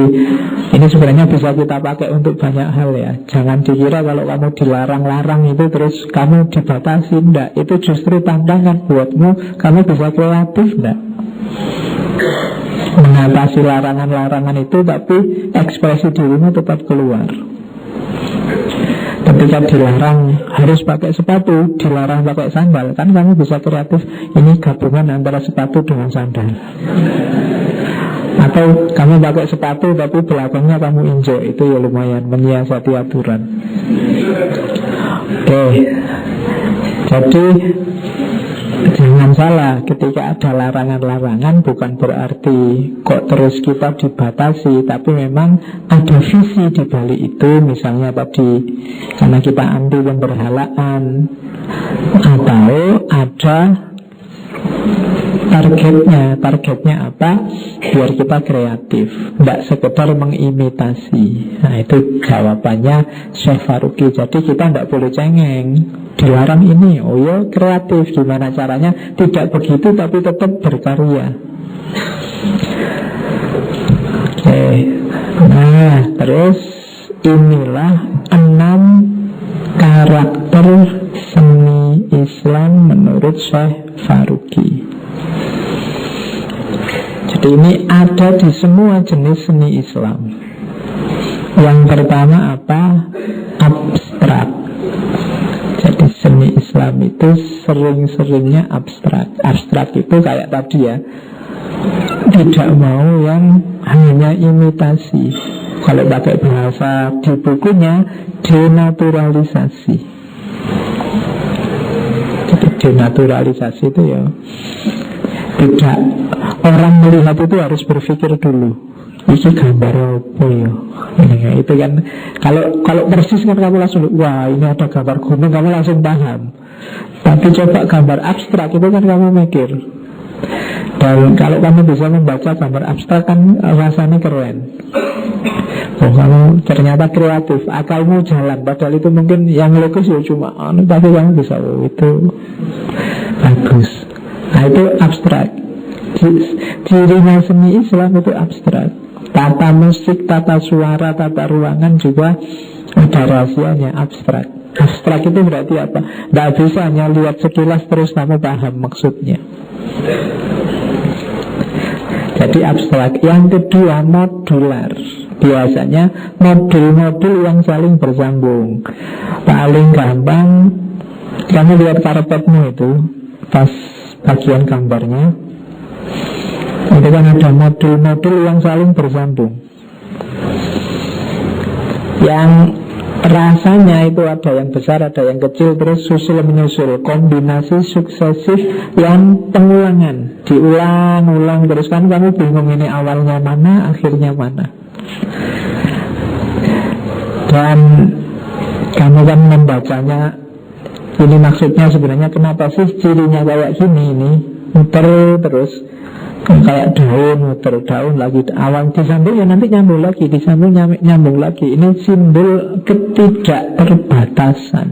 ini sebenarnya bisa kita pakai untuk banyak hal ya. Jangan dikira kalau kamu dilarang-larang itu terus kamu dibatasi. Tidak, itu justru tantangan buatmu. Kamu bisa kreatif, tidak? Mengatasi larangan-larangan itu, tapi ekspresi dirimu tetap keluar. Ketika dilarang harus pakai sepatu, dilarang pakai sandal, kan kamu bisa kreatif. Ini gabungan antara sepatu dengan sandal. Atau kamu pakai sepatu tapi belakangnya kamu injek, itu ya lumayan menyiasati aturan. Oke. Jadi jangan salah, ketika ada larangan-larangan bukan berarti kok terus kita dibatasi, tapi memang ada visi di balik itu. Misalnya tadi karena kita anti pemberhalaan, atau ada targetnya apa? Biar kita kreatif, tidak sekedar mengimitasi. Nah itu jawabannya Syekh Faruqi. Jadi kita tidak boleh cengeng. Dilarang ini, oh ya kreatif. Gimana caranya? Tidak begitu tapi tetap berkarya. Oke. Nah terus inilah 6 karakter seni Islam menurut Syekh Faruqi. Jadi ini ada di semua jenis seni Islam. Yang pertama apa? Abstrak. Jadi seni Islam itu sering-seringnya abstrak. Abstrak itu kayak tadi ya, tidak mau yang hanya imitasi. Kalau pakai bahasa di bukunya, denaturalisasi. Jadi denaturalisasi itu ya tidak, orang melihat itu harus berpikir dulu, ini gambar apa ya? Ini, itu kan kalau persis kan kamu langsung, wah ini ada gambar gunung, kamu langsung paham. Tapi coba gambar abstrak itu kan kamu mikir. Dan kalau kamu bisa membaca gambar abstrak kan rasanya keren. Oh kamu ternyata kreatif, akalmu jalan. Padahal itu mungkin yang logis ya cuma tapi kamu bisa, oh itu bagus. Nah itu abstrak. Cirinya seni Islam itu abstrak. Tata musik, tata suara, tata ruangan juga ada rahasianya, abstrak. Abstrak itu berarti apa? Tidak bisa hanya lihat sekilas terus kamu paham maksudnya. Jadi abstrak. Yang kedua modular. Biasanya modul-modul yang saling bersambung. Paling gampang kamu lihat karpetmu itu, pas bagian gambarnya itu kan ada modul-modul yang saling bersambung, yang rasanya itu ada yang besar, ada yang kecil, terus susul menyusul, kombinasi suksesif yang pengulangan, diulang-ulang terus kan kamu bingung ini awalnya mana, akhirnya mana. Dan kamu kan membacanya, ini maksudnya sebenarnya kenapa sih cirinya kayak gini, ini muter terus kayak daun, muter daun lagi, awal disambung ya nanti nyambung lagi, disambung nyambung lagi. Ini simbol ketidakterbatasan.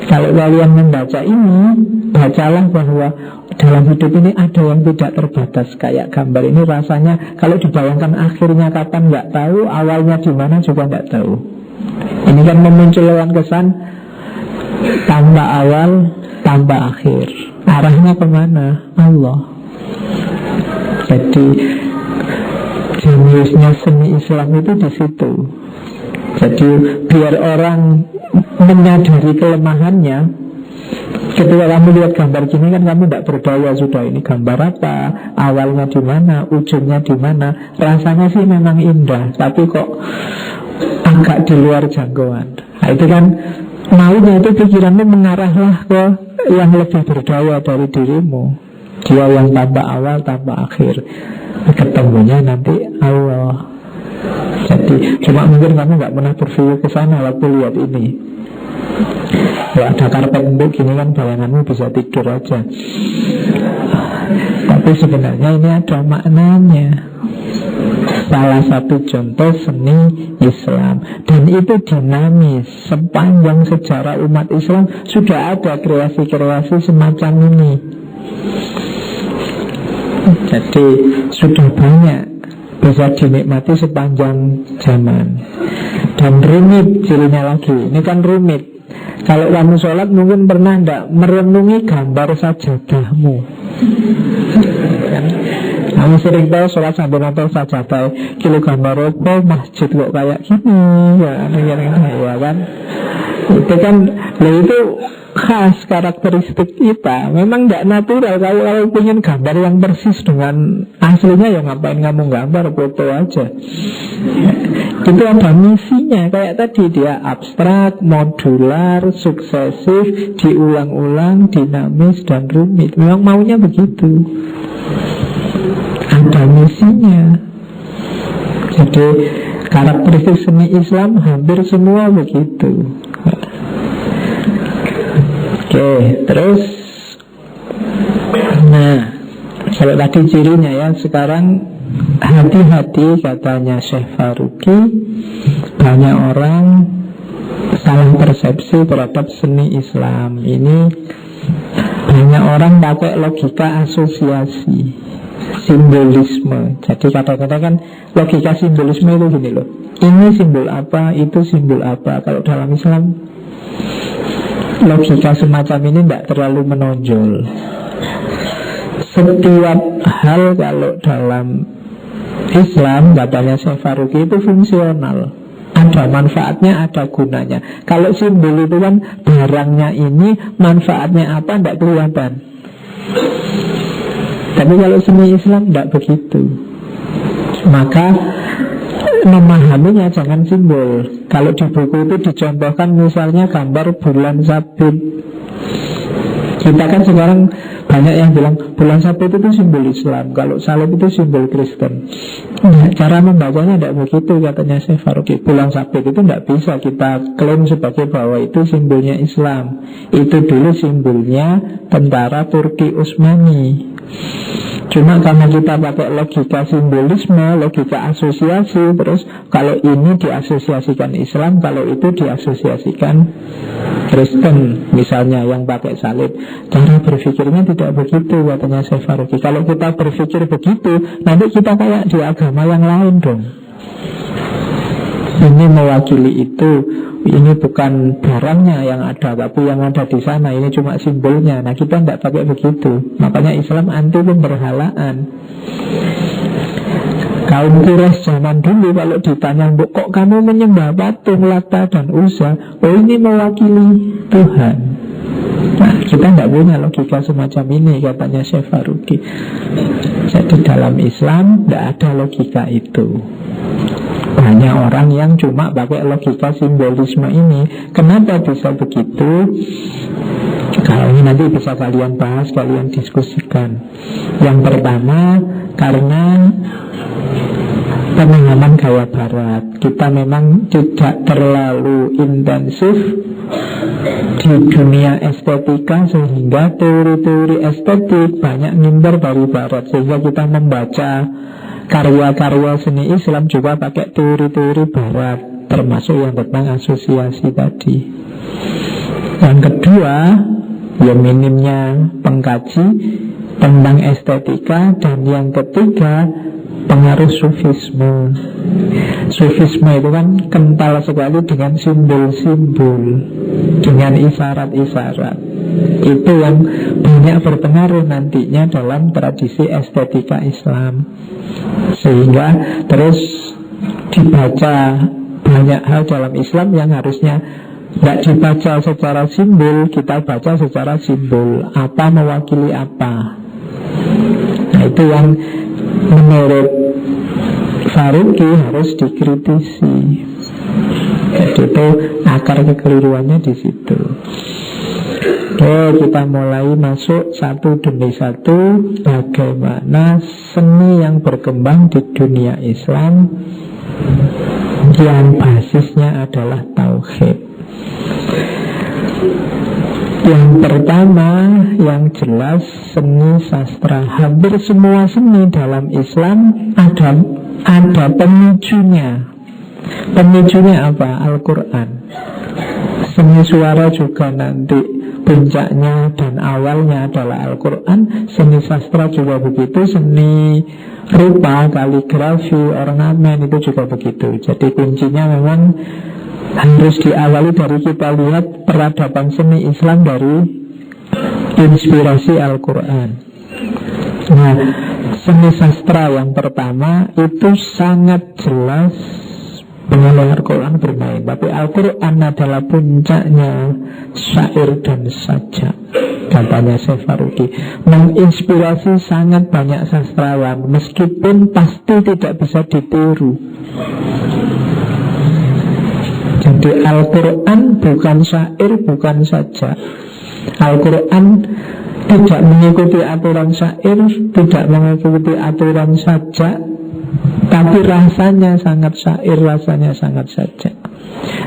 Kalau kalian membaca ini, bacalah bahwa dalam hidup ini ada yang tidak terbatas. Kayak gambar ini rasanya kalau dibayangkan akhirnya kapan nggak tahu, awalnya di mana juga nggak tahu. Ini kan memunculkan kesan tanpa awal, tanpa akhir. Arahnya kemana? Allah. Jadi jeniusnya seni Islam itu di situ. Jadi biar orang menyadari kelemahannya. Ketika kamu lihat gambar gini kan kamu tidak berdaya sudah, ini gambar apa, awalnya di mana, ujungnya di mana. Rasanya sih memang indah, tapi kok agak di luar jangkauan. Nah, itu kan maunya itu pikiranmu mengarahlah ke yang lebih berdaya dari dirimu. Dia yang tanpa awal, tanpa akhir. Ketemunya nanti Allah. Jadi cuma mungkin kamu nggak pernah berpikir ke sana waktu lihat ini. Kalau ada karpet empuk gini kan bayanganmu bisa tidur aja. Tapi sebenarnya ini ada maknanya. salah satu contoh seni Islam. Dan itu dinamis. Sepanjang sejarah umat Islam sudah ada kreasi-kreasi semacam ini. Jadi sudah banyak, bisa dinikmati sepanjang zaman. Dan rumit cirinya lagi. Ini kan rumit. Kalau kamu sholat mungkin pernah tidak merenungi gambar sajadahmu. Kamu sering tahu sholat sambil nonton sajadah, kilo gambar apa masjid kok kayak gini, ya kan? Itu kan, itu khas karakteristik kita. Memang tidak natural. Kalau ingin gambar yang persis dengan aslinya, ya ngapain kamu gambar, foto aja. Itu ada misinya. Kayak tadi, dia abstrak, modular, suksesif, diulang-ulang, dinamis, dan rumit. Memang maunya begitu. Ada misinya. Jadi karakteristik seni Islam hampir semua begitu. Oke, terus nah, kalau tadi cirinya ya, sekarang hati-hati katanya Syekh Faruqi. Banyak orang salah persepsi terhadap seni Islam. Ini banyak orang pakai logika asosiasi, simbolisme. Jadi kata-kata kan logika simbolisme itu gini loh, ini simbol apa, itu simbol apa. Kalau dalam Islam logika semacam ini tidak terlalu menonjol. Setiap hal kalau dalam Islam, katanya Syekh Faruqi, itu fungsional. Ada manfaatnya, ada gunanya. Kalau simbol itu kan barangnya ini, manfaatnya apa tidak kelihatan. Tapi kalau seni Islam tidak begitu. Maka memahaminya jangan simbol. Kalau di buku itu dicontohkan misalnya gambar bulan sabit. Kita kan sekarang banyak yang bilang bulan sabit itu simbol Islam, kalau salib itu simbol Kristen. Nah, cara membacanya tidak begitu, katanya Syekh Faruqi. Bulan sabit itu tidak bisa kita klaim sebagai bahwa itu simbolnya Islam. Itu dulu simbolnya tentara Turki Utsmani. Cuma karena kita pakai logika simbolisme, logika asosiasi, terus kalau ini diasosiasikan Islam, kalau itu diasosiasikan Kristen, misalnya yang pakai salib. Cara berpikirnya tidak begitu, katanya Syekh Faruqi. Kalau kita berpikir begitu, nanti kita kayak di agama yang lain dong. Ini mewakili itu, ini bukan barangnya yang ada, tapi yang ada di sana, ini cuma simbolnya. Nah, kita tidak pakai begitu. Makanya Islam anti pemberhalaan. Kaum Quraisy zaman dulu kalau ditanya, kok kamu menyembah patung, Lata dan Uzza? Oh, ini mewakili Tuhan. Nah, kita tidak punya logika semacam ini, katanya Syekh Faruqi. Jadi dalam Islam tidak ada logika itu. Banyak orang yang cuma pakai logika simbolisme ini. Kenapa bisa begitu? Kalau ini nanti bisa kalian bahas, kalian diskusikan. Yang pertama, karena pemahaman gaya barat. Kita memang tidak terlalu intensif di dunia estetika, sehingga teori-teori estetik banyak ngimbar dari barat. Sehingga kita membaca karya-karya seni Islam juga pakai teori-teori barat, termasuk yang tentang asosiasi tadi. Yang kedua, ya minimnya pengkaji tentang estetika. Dan yang ketiga, pengaruh sufisme. Sufisme itu kan kental sekali dengan simbol-simbol, dengan isyarat-isyarat. Itu yang banyak berpengaruh nantinya dalam tradisi estetika Islam. Sehingga terus dibaca banyak hal dalam Islam yang harusnya tidak dibaca secara simbol, kita baca secara simbol. Apa mewakili apa. Nah, itu yang menurut Faruqi harus dikritisi. Jadi itu akar kekeliruannya di situ. Oke, kita mulai masuk satu demi satu. Bagaimana seni yang berkembang di dunia Islam yang basisnya adalah tauhid. Yang pertama, yang jelas seni sastra. Hampir semua seni dalam Islam ada pemicunya. Pemicunya apa? Al-Quran. Seni suara juga nanti puncaknya dan awalnya adalah Al-Quran. Seni sastra juga begitu. Seni rupa, kaligrafi, ornamen itu juga begitu. Jadi kuncinya memang harus diawali dari kita lihat peradaban seni Islam dari inspirasi Al-Quran. Nah, seni sastra yang pertama itu sangat jelas dengan Al-Quran bermain. Tapi Al-Quran adalah puncaknya syair dan sajak, katanya Syekh Faruqi. Menginspirasi sangat banyak sastrawan, meskipun pasti tidak bisa ditiru. Jadi Al-Quran bukan syair, bukan sajak. Al-Quran tidak mengikuti aturan syair, tidak mengikuti aturan sajak, tapi rasanya sangat syair, rasanya sangat sajak.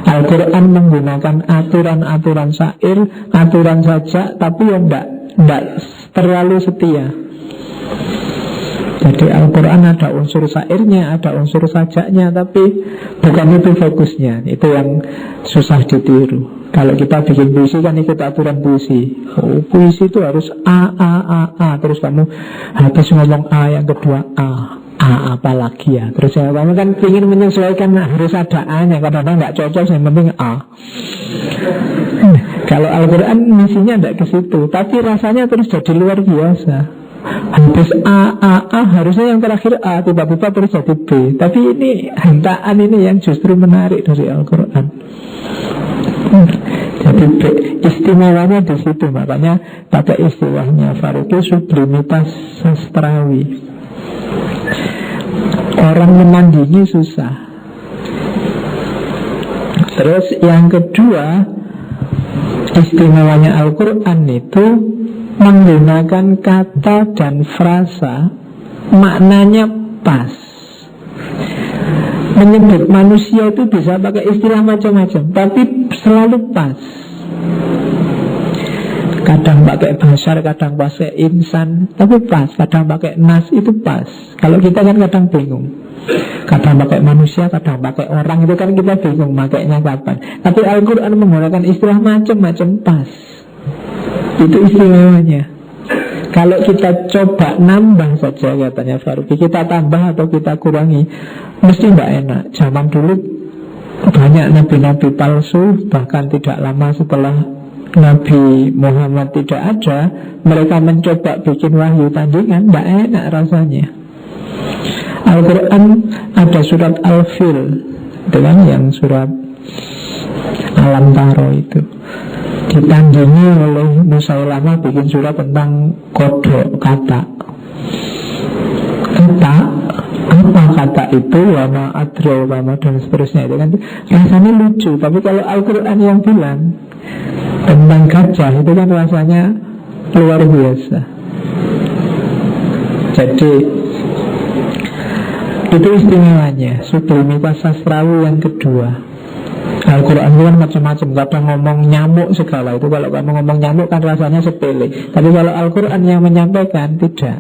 Al-Quran menggunakan aturan-aturan syair, aturan sajak, tapi yang tidak terlalu setia. Jadi Al-Quran ada unsur syairnya, ada unsur sajaknya, tapi bukan itu fokusnya. Itu yang susah ditiru. Kalau kita bikin puisi kan ikut aturan puisi. Oh, puisi itu harus A. Terus kamu habis ngomong A, yang kedua A apa lagi ya. Terus kamu kan ingin menyesuaikan, harus ada A-nya. Kadang-kadang nggak cocok, yang penting A. Kalau Al-Quran misinya tidak ke situ, tapi rasanya terus jadi luar biasa. Habis A, harusnya yang terakhir A, tiba-tiba terus jadi B. Tapi ini hentaan ini yang justru menarik dari Al-Quran. Jadi istimewanya di situ. Makanya pakai istilahnya Faruqi, sublimitas sastrawi. Orang menandingi susah. Terus yang kedua, istimewanya Al-Quran itu menggunakan kata dan frasa maknanya pas. Menyebut manusia itu bisa pakai istilah macam-macam, tapi selalu pas. Kadang pakai basar, kadang pakai insan, tapi pas. Kadang pakai nas, itu pas. Kalau kita kan kadang bingung. Kadang pakai manusia, kadang pakai orang, itu kan kita bingung makainya kapan. Tapi Al-Quran menggunakan istilah macam-macam, pas. Itu istimewanya. Kalau kita coba nambah saja, katanya Faruqi, kita tambah atau kita kurangi, mesti tidak enak. Zaman dulu banyak nabi-nabi palsu. Bahkan tidak lama setelah Nabi Muhammad tidak ada, mereka mencoba bikin wahyu tandingan, tidak enak rasanya. Al-Quran ada surat Al-Fil, dengan yang surat Alam Taro itu ditandingi oleh Musailamah bikin surat tentang kodok, kata. Apa kata itu, wama adro, wama dan seterusnya. Itu kan rasanya lucu. Tapi kalau Al-Quran yang bilang tentang gajah, itu kan rasanya luar biasa. Jadi itu istimewanya, sublimitas sastrawi yang kedua. Al-Quran itu kan macam-macam. Kadang ngomong nyamuk segala itu. Kalau kamu ngomong nyamuk kan rasanya sepele. Tapi kalau Al-Quran yang menyampaikan, tidak.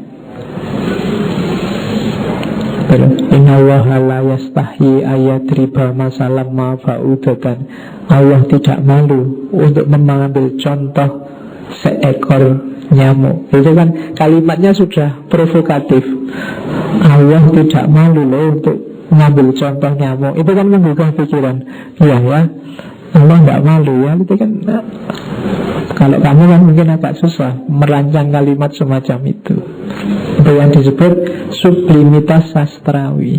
Inna allaha la yastahi ayadriba masalam ma fa'udatan. Allah tidak malu untuk mengambil contoh seekor nyamuk. Itu kan kalimatnya sudah provokatif. Allah tidak malu loh untuk ngambil contoh nyamuk. Itu kan menggugah pikiran. Iya ya, Allah tidak malu ya. Itu kan kalau kamu kan mungkin agak susah merancang kalimat semacam itu. Itu yang disebut sublimitas sastrawi.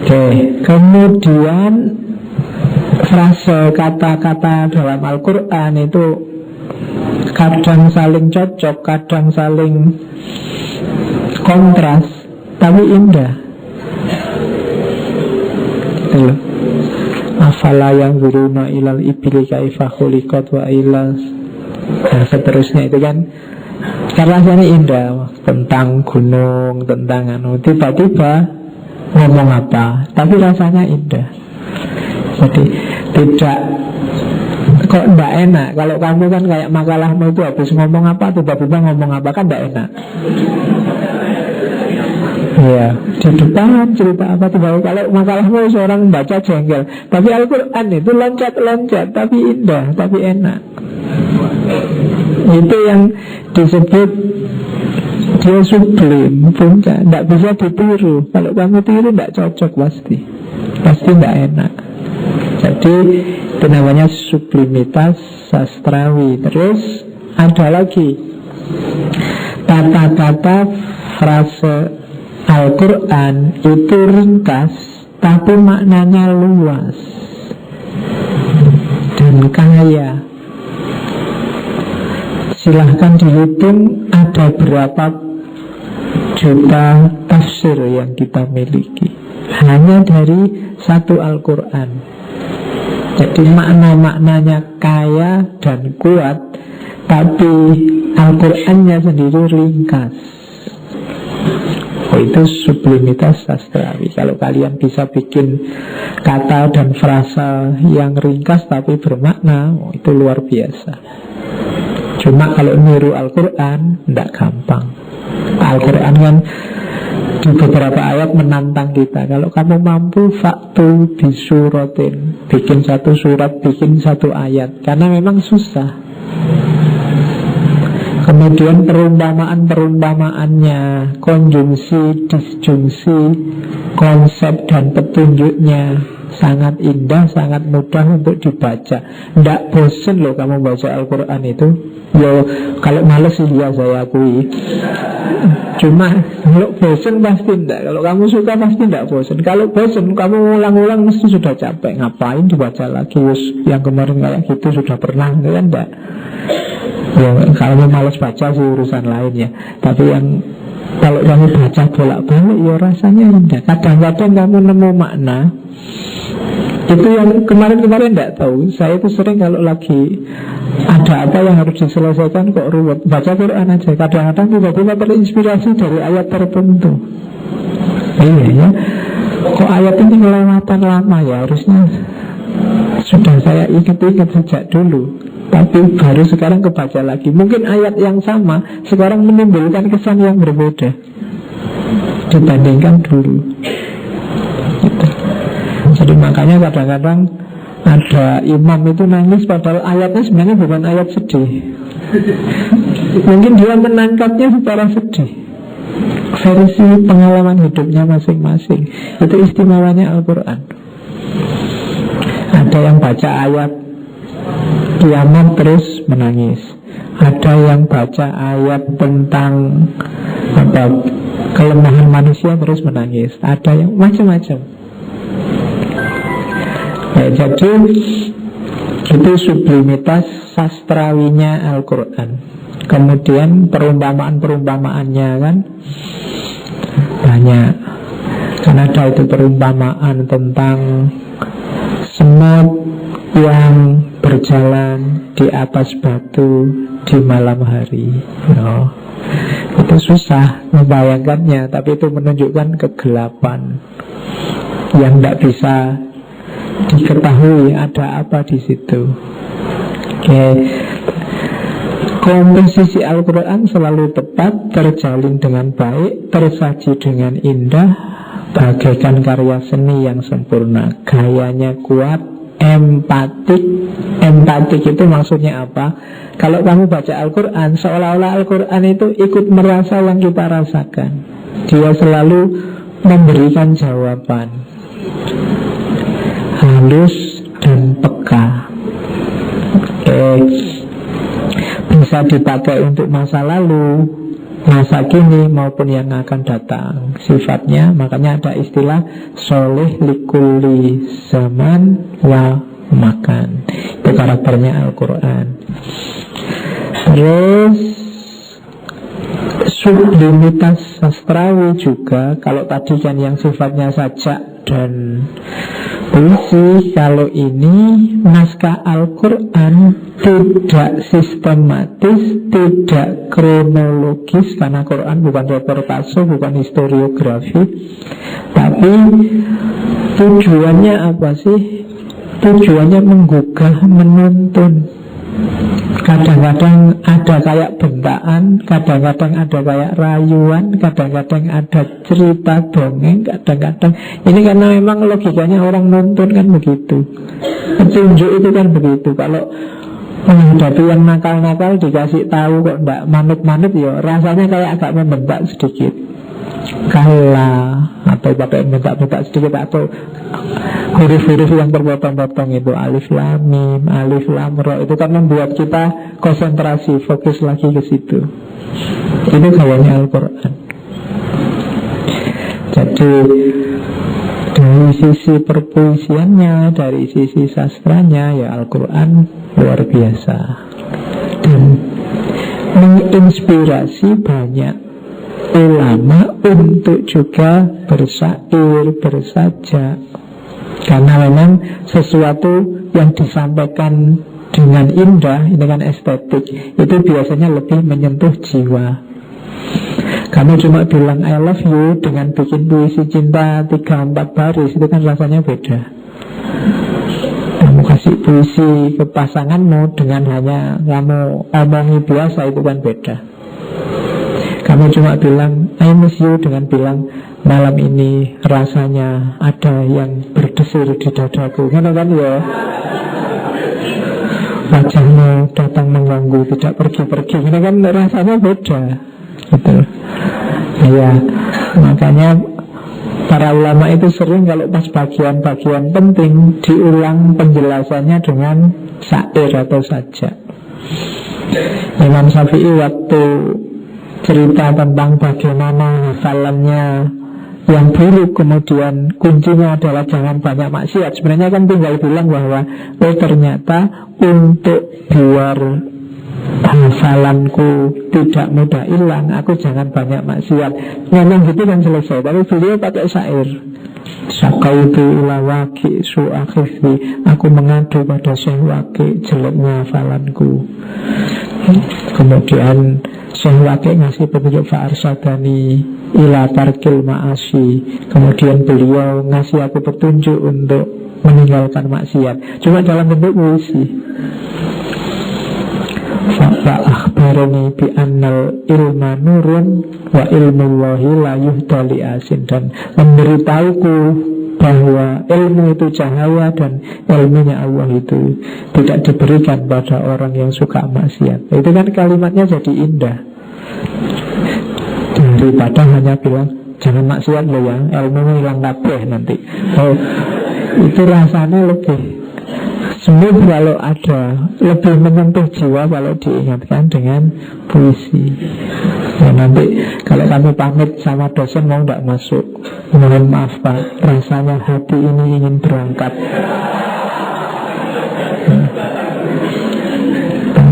Oke, kemudian frase kata-kata dalam Al-Quran itu kadang saling cocok, kadang saling kontras, tapi indah. Afala yang zuruna ilal ibili kaifa khuliqat wa ilal, dan seterusnya. Itu kan rasanya indah. Tentang gunung, tentang tiba-tiba ngomong apa, tapi rasanya indah. Jadi tidak Kok ndak enak? Kalau kamu kan kayak makalahmu itu habis ngomong apa, tiba-tiba ngomong apa, kan ndak enak. Iya, di depan cerita apa tiba. Kalau makalahmu seorang baca jengkel, tapi Al-Quran itu loncat-loncat, tapi indah, tapi enak. Itu yang disebut dia sublim, puncak, tidak bisa ditiru. Kalau kamu tiru tidak cocok pasti tidak enak. Jadi itu namanya sublimitas sastrawi. Terus ada lagi kata-kata frase Al-Quran itu ringkas tapi maknanya luas dan kaya. Silahkan dihitung ada berapa juta tafsir yang kita miliki hanya dari satu Al-Quran. Jadi makna-maknanya kaya dan kuat, tapi Al-Qurannya sendiri ringkas. Itu sublimitas sastrawi. Kalau kalian bisa bikin kata dan frasa yang ringkas tapi bermakna, itu luar biasa. Cuma kalau niru Al-Quran tidak gampang. Al-Quran kan di beberapa ayat menantang kita. Kalau kamu mampu faktu bisuratin, bikin satu surat, bikin satu ayat. Karena memang susah. Kemudian perumpamaan-perumpamaannya, konjungsi, disjungsi, konsep dan petunjuknya sangat indah, sangat mudah untuk dibaca. Tidak bosen loh kamu baca Al-Quran itu. Ya kalau males sih ya saya akui. Cuma kalau bosen pasti tidak. Kalau kamu suka pasti tidak bosen. Kalau bosen kamu ulang-ulang mesti sudah capek. Ngapain dibaca lagi? Yang kemarin kayak gitu sudah pernah, kan enggak? Ya, kalau malas baca sih urusan lain ya. Tapi yang kalau kamu baca bolak-balik ya rasanya indah. Kadang-kadang kamu nemu makna. Itu yang kemarin-kemarin tidak tahu. Saya itu sering kalau lagi ada apa yang harus diselesaikan kok ruwet, baca Quran aja. Kadang-kadang tiba-tiba terinspirasi dari ayat tertentu. Iya ya. Kok ayat ini kelewatan lama ya, harusnya sudah saya ingat-ingat sejak dulu, tapi baru sekarang kebaca lagi. Mungkin ayat yang sama sekarang menimbulkan kesan yang berbeda dibandingkan dulu gitu. Jadi makanya kadang-kadang ada imam itu nangis padahal ayatnya sebenarnya bukan ayat sedih. Mungkin dia menangkapnya secara sedih, versi pengalaman hidupnya masing-masing. Itu istimewanya Al-Quran. Ada yang baca ayat kiamat terus menangis. Ada yang baca ayat tentang apa, kelemahan manusia terus menangis. Ada yang macam-macam. Ya, jadi itu sublimitas sastrawinya Al-Quran. Kemudian perumpamaan-perumpamaannya kan banyak. Kan ada itu perumpamaan tentang semut yang berjalan di atas batu di malam hari. Itu susah membayangkannya, tapi itu menunjukkan kegelapan yang tidak bisa diketahui ada apa di situ. Oke. Komposisi Al-Quran selalu tepat, terjalin dengan baik, tersaji dengan indah, bagaikan karya seni yang sempurna. Gayanya kuat, empatik. Empatik itu maksudnya apa? Kalau kamu baca Al-Quran, seolah-olah Al-Quran itu ikut merasa yang kita rasakan. Dia selalu memberikan jawaban, halus dan peka. Bisa dipakai untuk masa lalu, masa kini maupun yang akan datang. Sifatnya, makanya ada istilah soleh likuli zaman wa makan. Itu karakternya Al-Quran. Terus sublimitas sastrawi juga. Kalau tadi kan yang sifatnya sajak dan puisi, kalau ini naskah Al-Quran tidak sistematis, tidak kronologis, karena Quran bukan reportase, bukan historiografi. Tapi tujuannya apa sih? tujuannya menggugah, menuntun. Kadang-kadang ada kayak bentaan, kadang-kadang ada kayak rayuan, kadang-kadang ada cerita dongeng, kadang-kadang ini karena memang logikanya orang nonton kan begitu. Petunjuk itu kan begitu. Kalau menghadapi yang nakal-nakal dikasih tahu kok ndak manut-manut, ya rasanya kayak agak membentak sedikit, kalah atau pakai bentak-bentak sedikit, atau huruf-huruf yang berpotong-potong itu alif lam mim, alif lam ra, itu kan membuat kita konsentrasi, fokus lagi ke situ. Itu gayanya Al-Quran. Jadi dari sisi perpuisiannya, dari sisi sastranya, ya Al-Quran luar biasa dan menginspirasi banyak ulama untuk juga bersair, bersajak. Karena memang sesuatu yang disampaikan dengan indah, ini kan estetik, itu biasanya lebih menyentuh jiwa. Kamu cuma bilang I love you dengan bikin puisi cinta 3-4 baris, itu kan rasanya beda. Kamu kasih puisi ke pasanganmu dengan hanya kamu omongi biasa, itu kan beda. Kamu cuma bilang I miss you dengan bilang malam ini rasanya ada yang berdesir di dadaku, kan ya. Wajahmu datang mengganggu, tidak pergi-pergi, ini kan rasanya beda gitu. Ya, makanya para ulama itu sering kalau pas bagian-bagian penting diulang penjelasannya dengan syair atau sajak. Imam Syafi'i waktu cerita tentang bagaimana hafalannya yang buruk, kemudian kuncinya adalah jangan banyak maksiat. Sebenarnya kan tinggal bilang bahwa ternyata untuk biar hafalanku tidak mudah hilang, aku jangan banyak maksiat. Memang gitu kan selesai. Tapi beliau pakai syair. Sakautu ila waki su'akhifi, aku mengadu pada Syekh Waki jeleknya hafalanku. Kemudian Syekh Waki ngasih petunjuk fa'arsadani ila tarkil ma'asi. Kemudian beliau ngasih aku petunjuk untuk meninggalkan maksiat, cuma dalam bentuk puisi. Fa'akhbarani bi'annal ilma nurun wa ilmullahi la yuhdali asin, dan memberitahuku bahwa ilmu itu cahaya dan ilmunya Allah itu tidak diberikan pada orang yang suka maksiat. Itu kan kalimatnya jadi indah, daripada hanya bilang jangan maksiat lo ya, ilmu hilang kabeh nanti. Oh, itu rasanya lebih smooth kalau ada, lebih menyentuh jiwa kalau diingatkan dengan puisi. Ya, nanti kalau kami pamit sama dosen mau tidak masuk, mohon maaf Pak, rasanya hati ini ingin berangkat.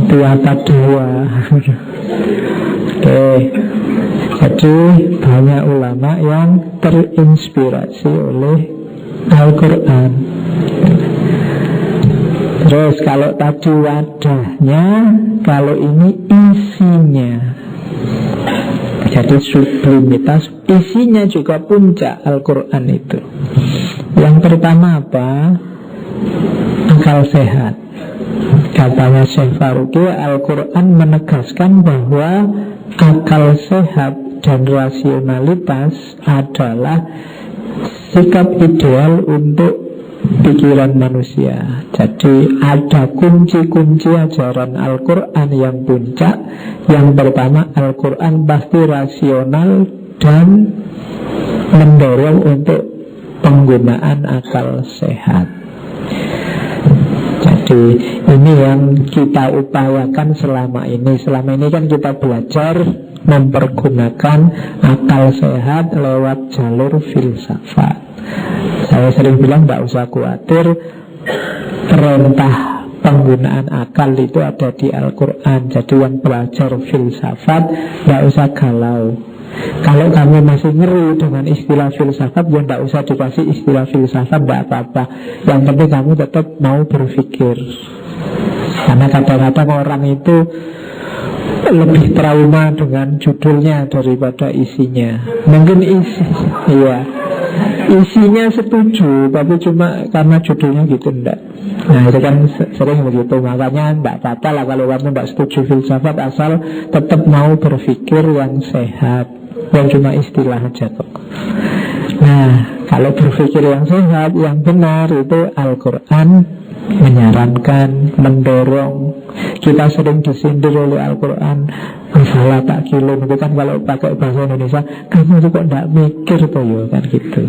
Tiata dua. Oke, jadi banyak ulama yang terinspirasi oleh Al-Quran. Terus kalau tadi wadahnya, kalau ini isinya. Jadi sublimitas, isinya juga puncak Al-Quran itu. Yang pertama apa? Akal sehat. Katanya Syekh Faruqi, Al-Quran menegaskan bahwa akal sehat dan rasionalitas adalah sikap ideal untuk pikiran manusia. Jadi ada kunci-kunci ajaran Al-Quran yang puncak. Yang pertama, Al-Quran pasti rasional dan mendorong untuk penggunaan akal sehat. Jadi ini yang kita upayakan selama ini. Selama ini kan kita belajar mempergunakan akal sehat lewat jalur filsafat. Saya sering bilang tidak usah khawatir, perintah penggunaan akal itu ada di Al-Quran. Jadi yang belajar filsafat tidak usah galau. Kalau kamu masih ngeri dengan istilah filsafat, ya tidak usah dikasih istilah filsafat, tidak apa-apa. Yang penting kamu tetap mau berpikir. Karena kadang-kadang orang itu lebih trauma dengan judulnya daripada isinya. Mungkin isi, iya. Isinya setuju, tapi cuma karena judulnya gitu, enggak. Nah itu kan sering begitu. Makanya enggak apa-apa lah kalau kamu enggak setuju filsafat, asal tetap mau berpikir yang sehat. Yang cuma istilah aja kok. Nah kalau berpikir yang sehat, yang benar, itu Al-Quran menyarankan, mendorong. Kita sering disindir oleh Al-Quran. Afala ta'qilun, itu kan kalau pakai bahasa Indonesia, kamu itu kok tidak mikir tuh ya, kan gitu.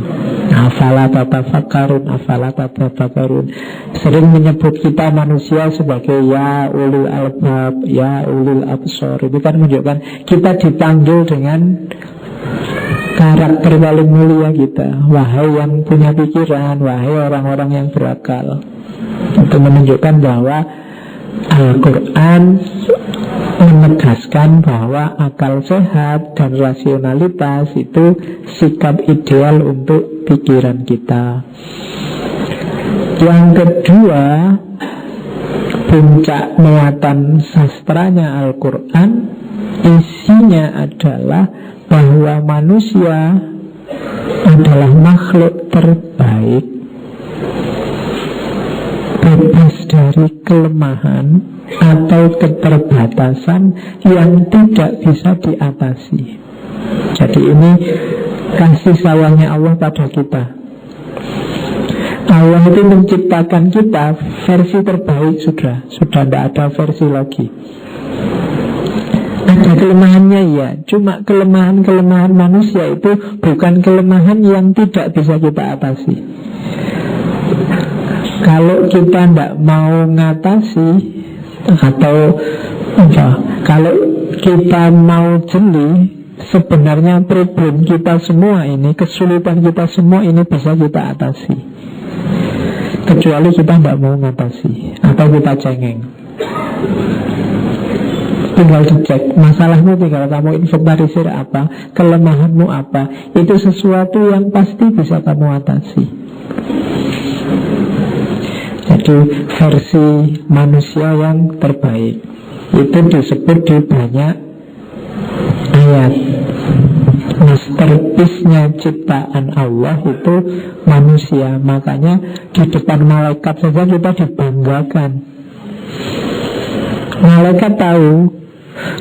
Afala tatafakkarun, afala tatafakkarun. Sering menyebut kita manusia sebagai ya ulul albab, ya ulul absor. Itu kan menunjukkan kita dipanggil dengan karakter paling mulia kita. Wahai yang punya pikiran, wahai orang-orang yang berakal. Itu menunjukkan bahwa Al-Quran menegaskan bahwa akal sehat dan rasionalitas itu sikap ideal untuk pikiran kita. Yang kedua, puncak muatan sastranya Al-Quran, isinya adalah bahwa manusia adalah makhluk terbaik, bebas dari kelemahan atau keterbatasan yang tidak bisa diatasi. Jadi ini kasih sayangnya Allah pada kita. Allah itu menciptakan kita versi terbaik, sudah tidak ada versi lagi. Ada kelemahannya ya, cuma kelemahan-kelemahan manusia itu bukan kelemahan yang tidak bisa kita atasi. Kalau kita tidak mau ngatasi, atau kalau kita mau jeli, sebenarnya problem kita semua ini, kesulitan kita semua ini bisa kita atasi. Kecuali kita tidak mau ngatasi, atau kita cengeng. Tinggal dicek masalahmu, tinggal kamu inventarisir apa, kelemahanmu apa. Itu sesuatu yang pasti bisa kamu atasi. Jadi versi manusia yang terbaik itu disebut di banyak ayat. Masterpiece-nya ciptaan Allah itu manusia. Makanya di depan malaikat saja kita dibanggakan. Malaikat tahu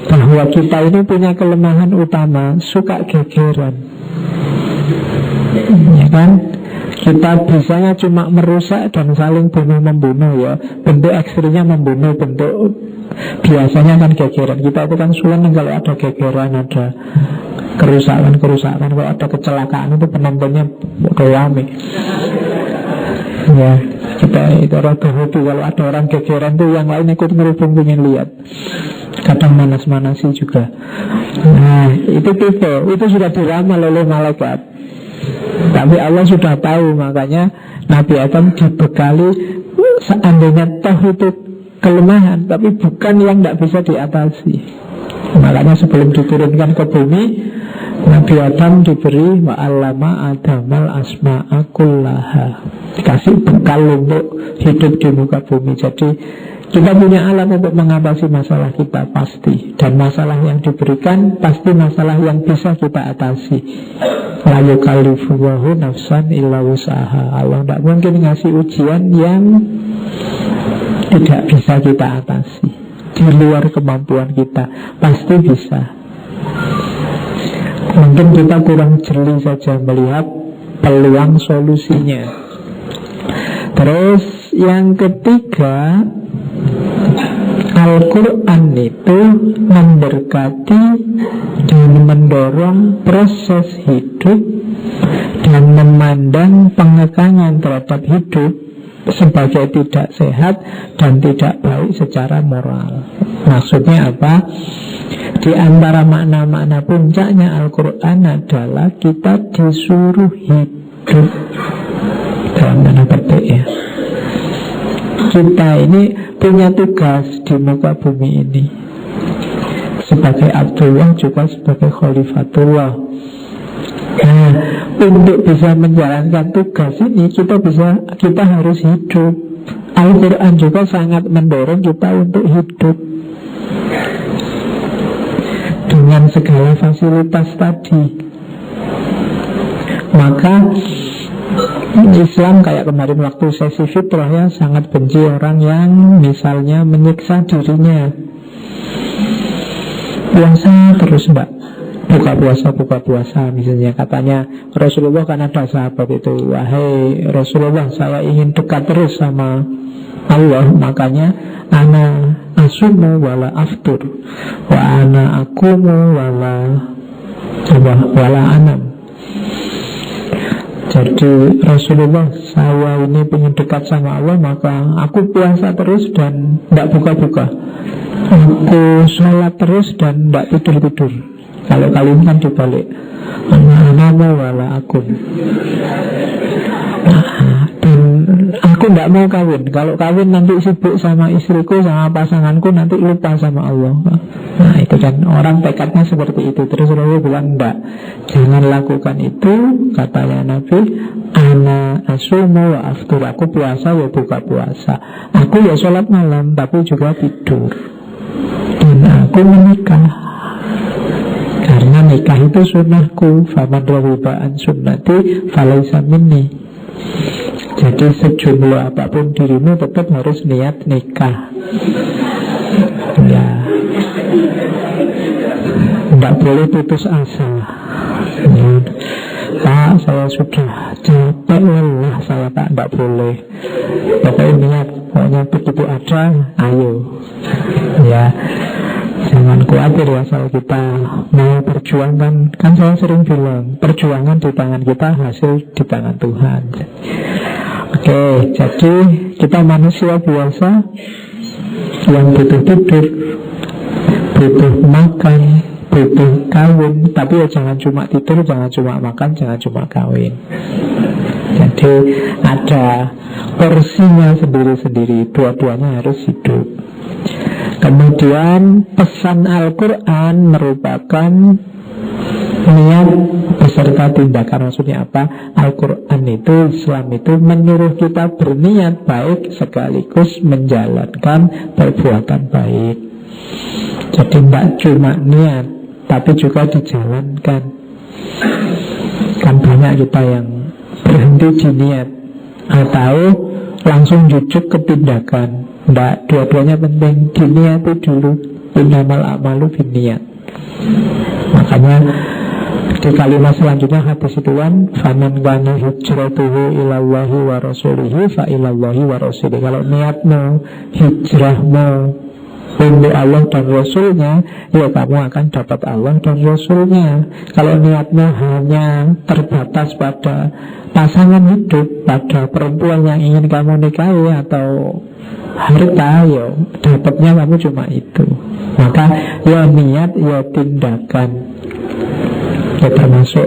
bahwa kita ini punya kelemahan utama, suka gegeran, ya kan? Kita bisanya cuma merusak dan saling bunuh-membunuh ya. Bentuk ekstrimnya membunuh, bentuk biasanya kan gegeran. Kita itu kan sulit kalau ada gegeran, ada kerusakan-kerusakan. Kalau ada kecelakaan itu penontonnya rame. Ya, kita itu rada hobi. Kalau ada orang gegeran tuh yang lain ikut ngerubung, pengen lihat. Kadang manas-manasi juga. Nah, itu tipe, itu sudah diramal oleh malaikat. Tapi Allah sudah tahu, makanya Nabi Adam dibekali seandainya toh itu kelemahan, tapi bukan yang tidak bisa diatasi. Makanya sebelum diturunkan ke bumi, Nabi Adam diberi wa'allama adamal asma'a kullaha, dikasih bekal untuk hidup di muka bumi. Jadi kita punya alat untuk mengatasi masalah kita pasti. Dan masalah yang diberikan pasti masalah yang bisa kita atasi. La yukallifullahu nafsan illa wus'aha. Allah tidak mungkin ngasih ujian yang tidak bisa kita atasi, di luar kemampuan kita. Pasti bisa. Mungkin kita kurang jeli saja melihat peluang solusinya. Terus yang ketiga, Al-Quran itu memberkati dan mendorong proses hidup dan memandang pengekangan terhadap hidup sebagai tidak sehat dan tidak baik secara moral. Maksudnya apa? Di antara makna-makna puncaknya Al-Quran adalah kita disuruh hidup dalam tanda petik ya. Kita ini punya tugas di muka bumi ini, sebagai Abdullah juga sebagai Khalifatullah. Nah, untuk bisa menjalankan tugas ini kita harus hidup. Al-Quran juga sangat mendorong kita untuk hidup dengan segala fasilitas tadi. Maka Islam kayak kemarin waktu sesi fitrah ya, sangat benci orang yang misalnya menyiksa dirinya. Puasa terus mbak, buka puasa misalnya. Katanya Rasulullah kan ada sahabat itu, wahai Rasulullah, saya ingin dekat terus sama Allah, makanya ana asumu wala aftur, wa ana akumu wala anam. Jadi Rasulullah, saya ini ingin dekat sama Allah, maka aku puasa terus dan tidak buka-buka. Aku sholat terus dan tidak tidur-tidur. Kalau kalian kan dibalik, ana wala akum. Dan aku tidak mau kawin. Kalau kawin nanti sibuk sama istriku, sama pasanganku, nanti lupa sama Allah. Nah itu kan orang tekadnya seperti itu. Terus Rasulullah bilang enggak, jangan lakukan itu. Katanya Nabi, ana asumu wa aftur, aku puasa ya buka puasa, aku ya sholat malam tapi juga tidur, dan aku menikah karena nikah itu sunnahku. Faman rawiba'an sunnati falaisa minni. Jadi sejumlah apapun dirimu tetap harus niat nikah. Ya, tidak boleh putus asa. Ya. Pak, saya sudah capek lelah, saya tak, tidak boleh. Pokoknya niat, pokoknya begitu ada, ayo. Ya, jangan khawatir ya, asal kita mau perjuangkan. Kan saya sering bilang, perjuangan di tangan kita, hasil di tangan Tuhan. Oke, jadi kita manusia biasa yang butuh tidur, butuh makan, butuh kawin. Tapi ya jangan cuma tidur, jangan cuma makan, jangan cuma kawin. Jadi ada porsinya sendiri-sendiri, dua-duanya harus hidup. Kemudian pesan Al-Quran merupakan niat beserta tindakan. Maksudnya apa? Al-Quran itu, Islam itu menyuruh kita berniat baik sekaligus menjalankan perbuatan baik. Jadi tidak cuma niat, tapi juga dijalankan. Kan banyak kita yang berhenti di niat atau langsung jujuk ke tindakan. Tidak, dua-duanya penting. Diniati dulu, innamal a'malu binniyat. Makanya di kalimat selanjutnya hadis itu kan, faman kana hijratuhu ilallahi wa rasulihi fa ilallahi wa rasulihi. Kalau niatmu, hijrahmu untuk Allah dan Rasulnya, ya kamu akan dapat Allah dan Rasulnya. Kalau niatmu hanya terbatas pada pasangan hidup, pada perempuan yang ingin kamu nikahi atau harta, ya dapatnya kamu cuma itu. Maka ya niat, ya tindakan. Ya termasuk,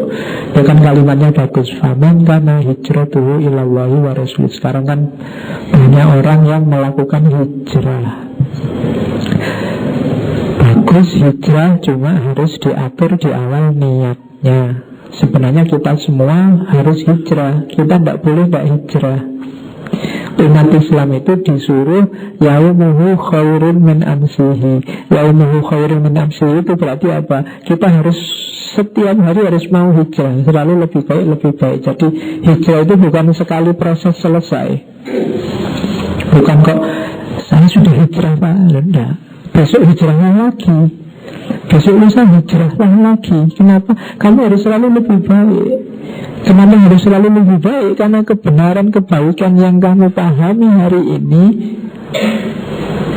ya kan kalimatnya bagus, faman kana hijratuhu ilallahi wa rasul. Sekarang kan banyak orang yang melakukan hijrah. Bagus hijrah, cuma harus diatur di awal niatnya. Sebenarnya kita semua harus hijrah. Kita tidak boleh tidak hijrah. Umat Islam itu disuruh yaumuhu khairun min amsihi. Yaumuhu khairun min amsihi itu berarti apa? Kita harus setiap hari harus mau hijrah, selalu lebih baik, lebih baik. Jadi hijrah itu bukan sekali proses selesai. Bukan kok saya sudah hijrah Pak, enggak. Besok hijrahnya lagi, besok lusa hijrahlah lagi. Kenapa? Kamu harus selalu lebih baik. Kenapa harus selalu lebih baik? Karena kebenaran, kebaikan yang kamu pahami hari ini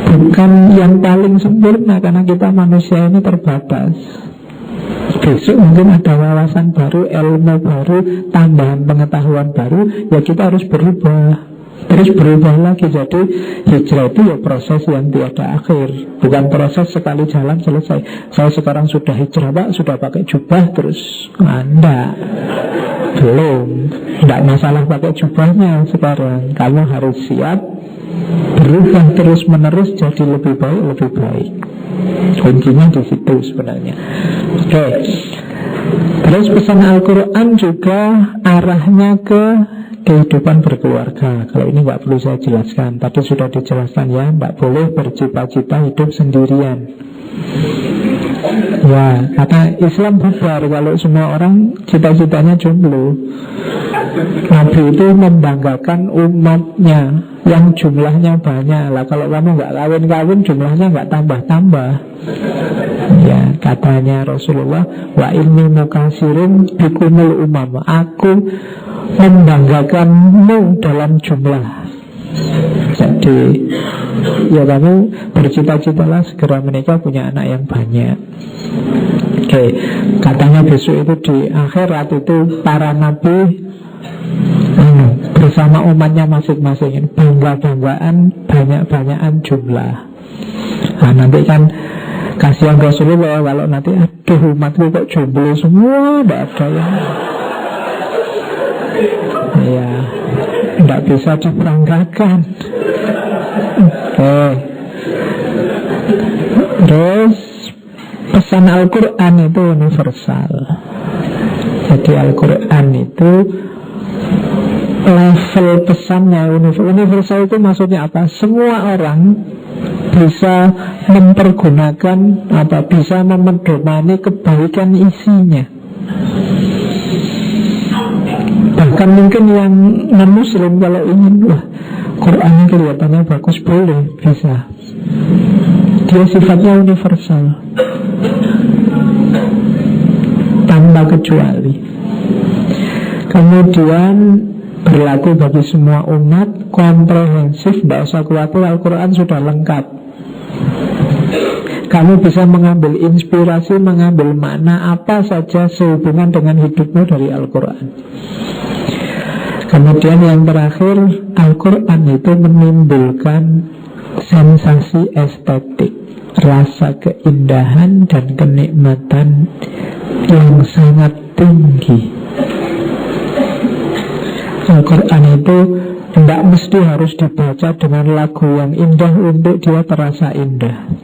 bukan yang paling sempurna, karena kita manusia ini terbatas. Besok mungkin ada wawasan baru, ilmu baru, tambahan pengetahuan baru, ya kita harus berubah. Terus berubah lagi. Jadi hijrah itu ya proses yang tiada akhir, bukan proses sekali jalan selesai. Saya sekarang sudah hijrah Pak, sudah pakai jubah terus enggak, belum. Enggak masalah pakai jubahnya sekarang. Kamu harus siap berubah terus menerus jadi lebih baik, lebih baik. Kuncinya di situ sebenarnya. Oke. Terus pesan Al-Quran juga arahnya ke kehidupan berkeluarga. Kalau ini nggak perlu saya jelaskan, tadi sudah dijelaskan ya, nggak boleh bercita-cita hidup sendirian. Ya, kata Islam bubar kalau semua orang cita-citanya jomblo. Nabi itu membanggakan umatnya yang jumlahnya banyak. Lah kalau kamu nggak kawin-kawin, jumlahnya nggak tambah-tambah. Ya, katanya Rasulullah, wa inni mukasirun bikumul umam. Aku membanggakanmu dalam jumlah. Jadi ya kamu bercita-citalah segera menikah, punya anak yang banyak. Oke, katanya besok itu di akhirat itu para nabi bersama umatnya masing-masing, bangga-banggaan, banyak-banyakan jumlah. Nah nanti kan kasihan Rasulullah kalau nanti aduh umatku kok jomblo semua, tidak ada yang ya tidak bisa diperangkakan. Oke. Terus pesan Al-Quran itu universal. Jadi Al-Quran itu level pesannya universal. Itu maksudnya apa? Semua orang bisa mempergunakan bisa memedomani kebaikan isinya. Bahkan mungkin yang non-muslim kalau ingin, wah Qurannya kelihatannya bagus, boleh, bisa. Dia sifatnya universal, tanpa kecuali. Kemudian berlaku bagi semua umat, komprehensif, tidak usah khawatir, Al-Quran sudah lengkap. Kamu bisa mengambil inspirasi, mengambil makna apa saja sehubungan dengan hidupmu dari Al-Quran. Kemudian yang terakhir, Al-Quran itu menimbulkan sensasi estetik, rasa keindahan dan kenikmatan yang sangat tinggi. Al-Quran itu tidak mesti harus dibaca dengan lagu yang indah untuk dia terasa indah.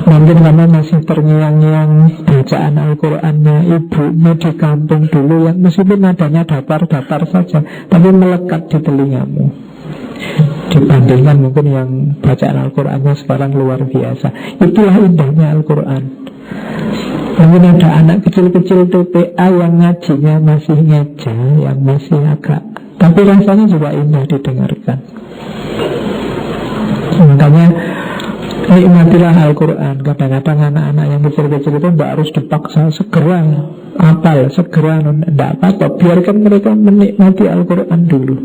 Mungkin kamu masih terngiang-ngiang bacaan Al-Qurannya ibumu di kampung dulu, yang meskipun nadanya datar-datar saja, tapi melekat di telingamu, dibandingkan mungkin yang bacaan Al-Qurannya sekarang luar biasa. Itulah indahnya Al-Quran. Mungkin ada anak kecil-kecil TPA yang ngajinya masih ngeja, yang masih agak, tapi rasanya juga indah didengarkan. Makanya nikmatilah Al-Quran. Kadang-kadang anak-anak yang kecil-kecil itu tidak harus dipaksa segera hafal, segera, tidak apa-apa. Biarkan mereka menikmati Al-Quran dulu.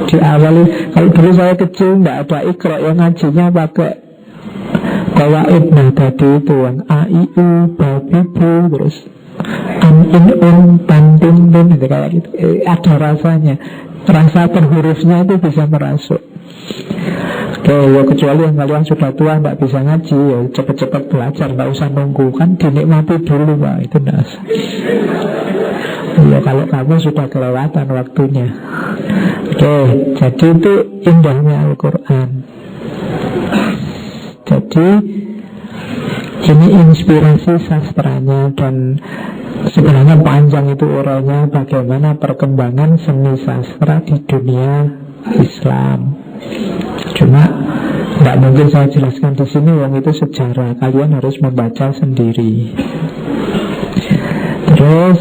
Diawali, kalau dulu saya kecil tidak ada Iqra, yang ngajinya pakai qawaid. Nah tadi itu yang A-I-U, Babibu, terus An-In-Un, Tan-Tin-Tin, kayak gitu. Ada rasanya, rasa berhurufnya itu bisa merasuk. Oke, ya kecuali yang kalian sudah tua tidak bisa ngaji, ya cepat-cepat belajar, tidak usah nunggu, kan dinikmati dulu Pak, itu tidak usah. Ya kalau kamu sudah kelewatan waktunya. Oke, jadi itu indahnya Al-Quran. Jadi ini inspirasi sastranya, dan sebenarnya panjang itu urainya bagaimana perkembangan seni sastra di dunia Islam. Cuma tidak mungkin saya jelaskan di sini, yang itu sejarah, kalian harus membaca sendiri. Terus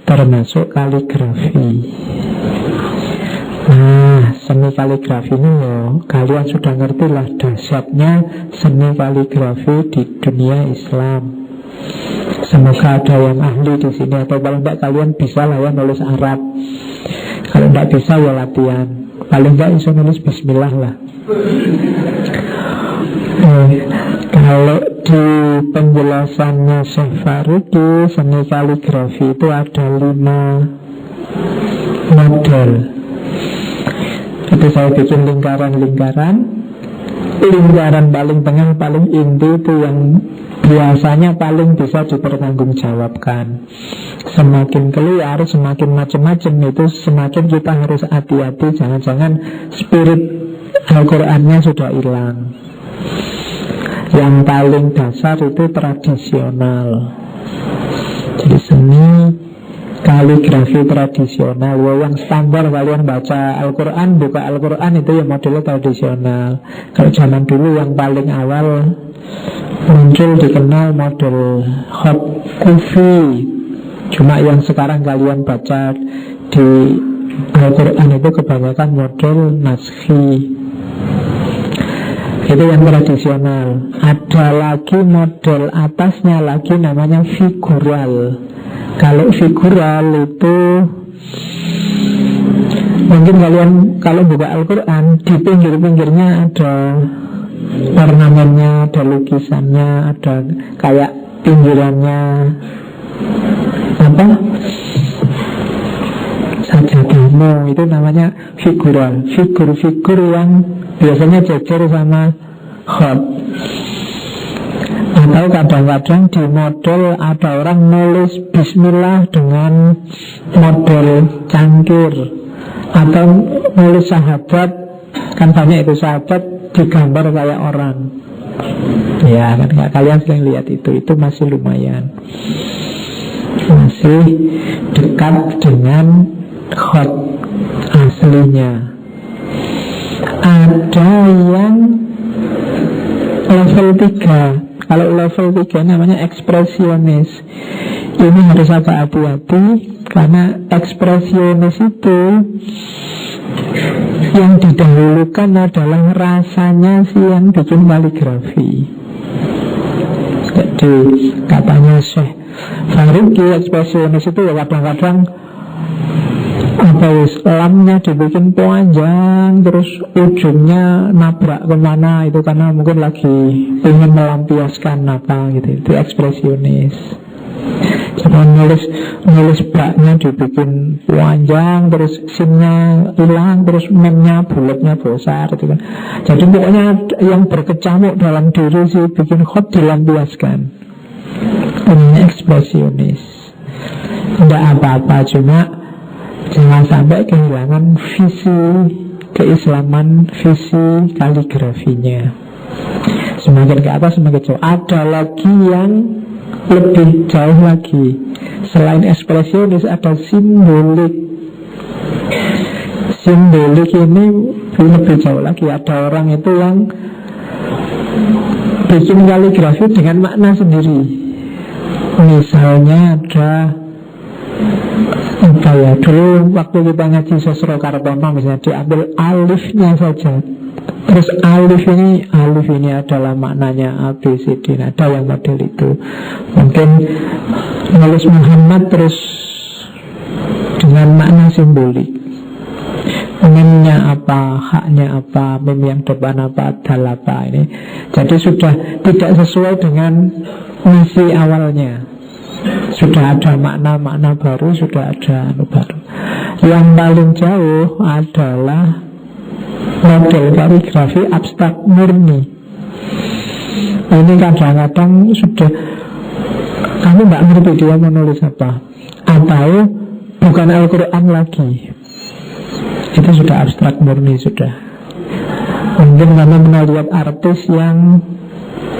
termasuk kaligrafi. Nah, seni kaligrafi ini ya, kalian sudah ngerti lah dahsyatnya seni kaligrafi di dunia Islam. Semoga ada yang ahli di sini, atau paling tidak kalian bisa lah ya nulis Arab. Kalau tidak bisa ya latihan. Paling tidak bisa nulis Bismillah lah. Kalau di penjelasannya Syekh Faridi, seni kaligrafi itu ada 5 model. Itu saya bikin lingkaran-lingkaran. Lingkaran paling tengah, paling inti itu yang biasanya paling bisa dipertanggungjawabkan. Semakin keluar, semakin macam-macam, itu semakin kita harus hati-hati. Jangan-jangan spirit Al-Qurannya sudah hilang. Yang paling dasar itu tradisional. Jadi seni kaligrafi tradisional, yang standar kalian baca Al-Quran, buka Al-Quran itu ya modelnya tradisional. Kalau zaman dulu yang paling awal muncul dikenal model hot kufi. Cuma yang sekarang kalian baca di Al-Quran itu kebanyakan model naskhi. Itu yang tradisional. Ada lagi model atasnya lagi namanya figural. Kalau figural itu mungkin kalian kalau buka Al-Quran, di pinggir-pinggirnya ada ornamennya, ada lukisannya, ada kayak pinggirannya apa sajadahmu, itu namanya figural. Figur-figur yang biasanya jejer sama khot. Atau kadang-kadang di model ada orang nulis bismillah dengan model cangkir, atau nulis sahabat, kan banyak itu sahabat digambar kayak orang. Ya kan kalian sering lihat itu masih lumayan, masih dekat dengan khot aslinya. Ada yang level 3. Kalau level 3 namanya ekspresionis. Ini harus agak hati-hati, karena ekspresionis itu yang didahulukan adalah rasanya si yang bikin kaligrafi. Jadi katanya Syekh Faruqi, ekspresionis itu ya kadang-kadang lamnya dibikin panjang, terus ujungnya nabrak kemana, itu karena mungkin lagi ingin melampiaskan apa gitu. Itu ekspresionis. Cuma nulis baknya dibikin panjang, terus sinnya hilang, terus memnya bulatnya besar gitu kan. Jadi pokoknya yang berkecamuk dalam diri sih bikin khot dilampiaskan. Ini ekspresionis. Tidak apa-apa, cuma jangan sampai kehilangan visi keislaman, visi kaligrafinya. Semakin ke atas semakin jauh. Ada lagi yang lebih jauh lagi. Selain ekspresionis ada simbolik. Simbolik ini lebih jauh lagi. Ada orang itu yang bikin kaligrafi dengan makna sendiri. Misalnya ada apa ya, dulu waktu kita ngaji Sosro Kartono misalnya diambil alifnya saja, terus alif ini adalah maknanya A, B, C, D. Ada yang model itu. Mungkin nulis Muhammad terus dengan makna simbolik, memnya apa, haknya apa, mem yang depan apa, dal apa. Ini jadi sudah tidak sesuai dengan misi awalnya. Sudah ada makna-makna baru, sudah ada baru. Yang paling jauh adalah model kaligrafi abstrak murni. Ini kadang-kadang sudah kamu nggak ngerti dia mau nulis apa, atau bukan Al-Quran lagi. Itu sudah abstrak murni sudah. Mungkin kamu pernah lihat artis yang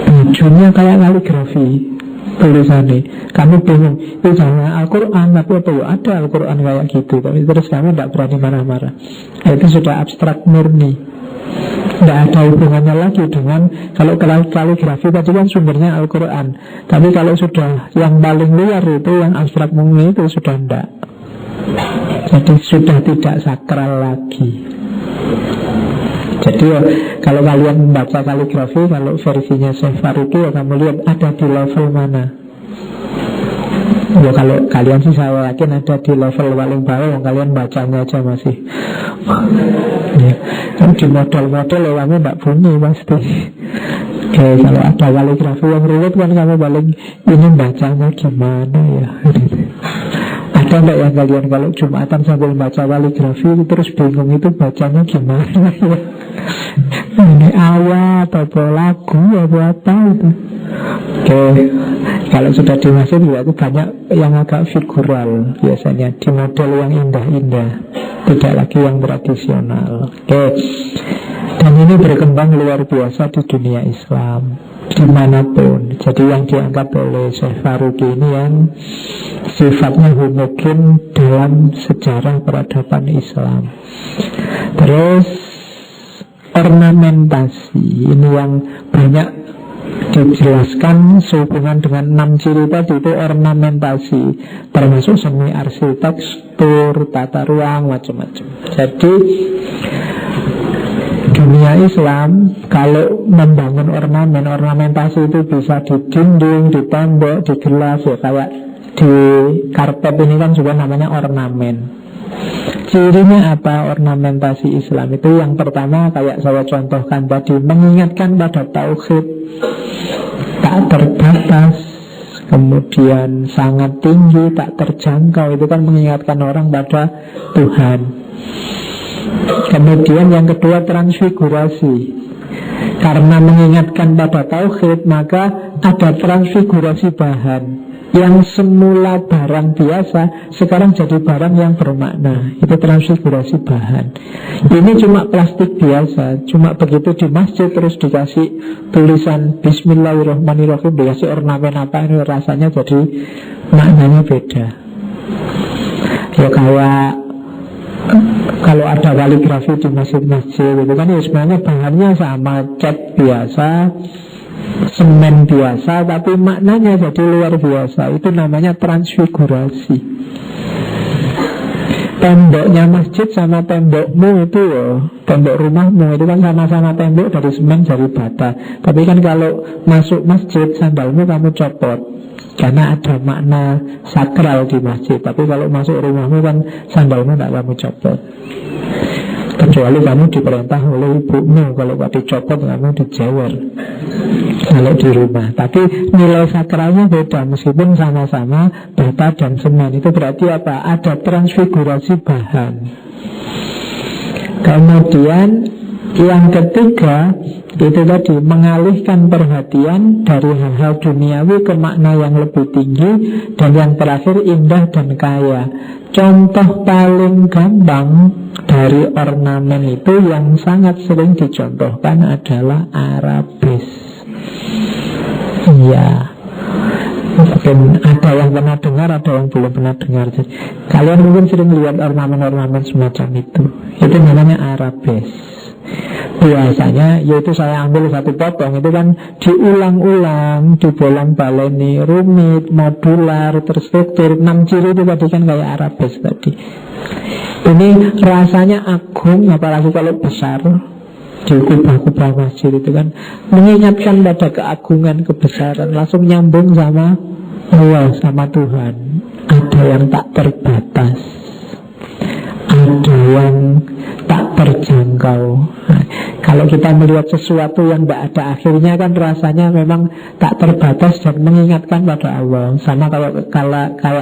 bajunya kayak kaligrafi tulisannya, kamu bingung itu jangan Al-Quran tapi apa ya, ada Al-Quran kayak gitu, tapi terus kamu tidak berani marah-marah. Itu sudah abstrak murni, tidak ada hubungannya lagi dengan kalau kaligrafi tadi kan sumbernya Al-Quran, tapi kalau sudah yang paling luar itu yang abstrak murni itu sudah tidak. Jadi sudah tidak sakral lagi. Jadi ya, kalau kalian membaca kaligrafi, kalau versinya Syekh Faruqi ya kamu lihat ada di level mana. Ya kalau kalian sih saya yakin ada di level paling bawah, kalian bacanya aja masih ya, kan di model-model ya kamu tidak bunyi pasti. Oke, kalau ada kaligrafi yang rumit kan kamu paling ini bacanya gimana ya. Ada enggak yang kalian kalau Jumatan sambil baca kaligrafi terus bingung itu bacanya gimana ya? Ini ayat atau lagu atau apa itu? Oke, kalau sudah di masjid itu banyak yang agak figural biasanya, di model yang indah-indah, tidak lagi yang tradisional. Oke, dan ini berkembang luar biasa di dunia Islam dimanapun. Jadi yang dianggap oleh Syekh Faruqi ini yang sifatnya homogen dalam sejarah peradaban Islam. Terus ornamentasi ini yang banyak dijelaskan sehubungan dengan 6 ciri tadi itu ornamentasi, termasuk seni arsitektur, tata ruang, macam-macam. Jadi dunia Islam kalau membangun ornamentasi itu bisa di dinding, di tembok, di gelas, ya kayak di karpet ini kan juga namanya ornamen. Cirinya apa ornamentasi Islam itu? Yang pertama kayak saya contohkan tadi, mengingatkan pada tauhid, tak terbatas, kemudian sangat tinggi, tak terjangkau. Itu kan mengingatkan orang pada Tuhan. Kemudian yang kedua transfigurasi. Karena mengingatkan pada tauhid, maka ada transfigurasi bahan. Yang semula barang biasa sekarang jadi barang yang bermakna. Itu transfigurasi bahan. Ini cuma plastik biasa, cuma begitu di masjid terus dikasih tulisan Bismillahirrahmanirrahim, dikasih ornamen apa, ini rasanya jadi maknanya beda. Ya kayak kalau ada kaligrafi di masjid-masjid itu kan ya sebenarnya bahannya sama, cat biasa, semen biasa, tapi maknanya jadi luar biasa. Itu namanya transfigurasi. Temboknya masjid sama tembokmu itu tembok rumahmu itu kan sama-sama tembok dari semen, dari bata. Tapi kan kalau masuk masjid sandalmu kamu copot karena ada makna sakral di masjid. Tapi kalau masuk rumahmu kan sandalmu tidak kamu copot, kecuali kamu diperintah oleh ibumu. Kalau gak dicopot kamu dijewer kalau di rumah. Tapi nilai sakralnya beda, meskipun sama-sama bata dan semen. Itu berarti apa? Ada transfigurasi bahan. Kemudian yang ketiga itu tadi, mengalihkan perhatian dari hal-hal duniawi ke makna yang lebih tinggi. Dan yang terakhir indah dan kaya. Contoh paling gampang dari ornamen itu yang sangat sering dicontohkan adalah arabes. Iya, mungkin ada yang pernah dengar, ada yang belum pernah dengar. Jadi, kalian mungkin sering lihat ornamen-ornamen semacam itu. Itu namanya arabes. Biasanya yaitu saya ambil satu potong, itu kan diulang-ulang, dibolong-baleni, rumit, modular, terstruktur. 6 ciri itu tadi kan kayak arabes tadi. Ini rasanya agung, apalagi kalau besar. Di kubah-kubah masjid itu kan mengingatkan pada keagungan, kebesaran, langsung nyambung sama Allah, sama Tuhan. Ada yang tak terbatas, ada yang tak terjangkau. Nah, kalau kita melihat sesuatu yang tidak ada akhirnya kan rasanya memang tak terbatas dan mengingatkan pada Allah. Sama kalau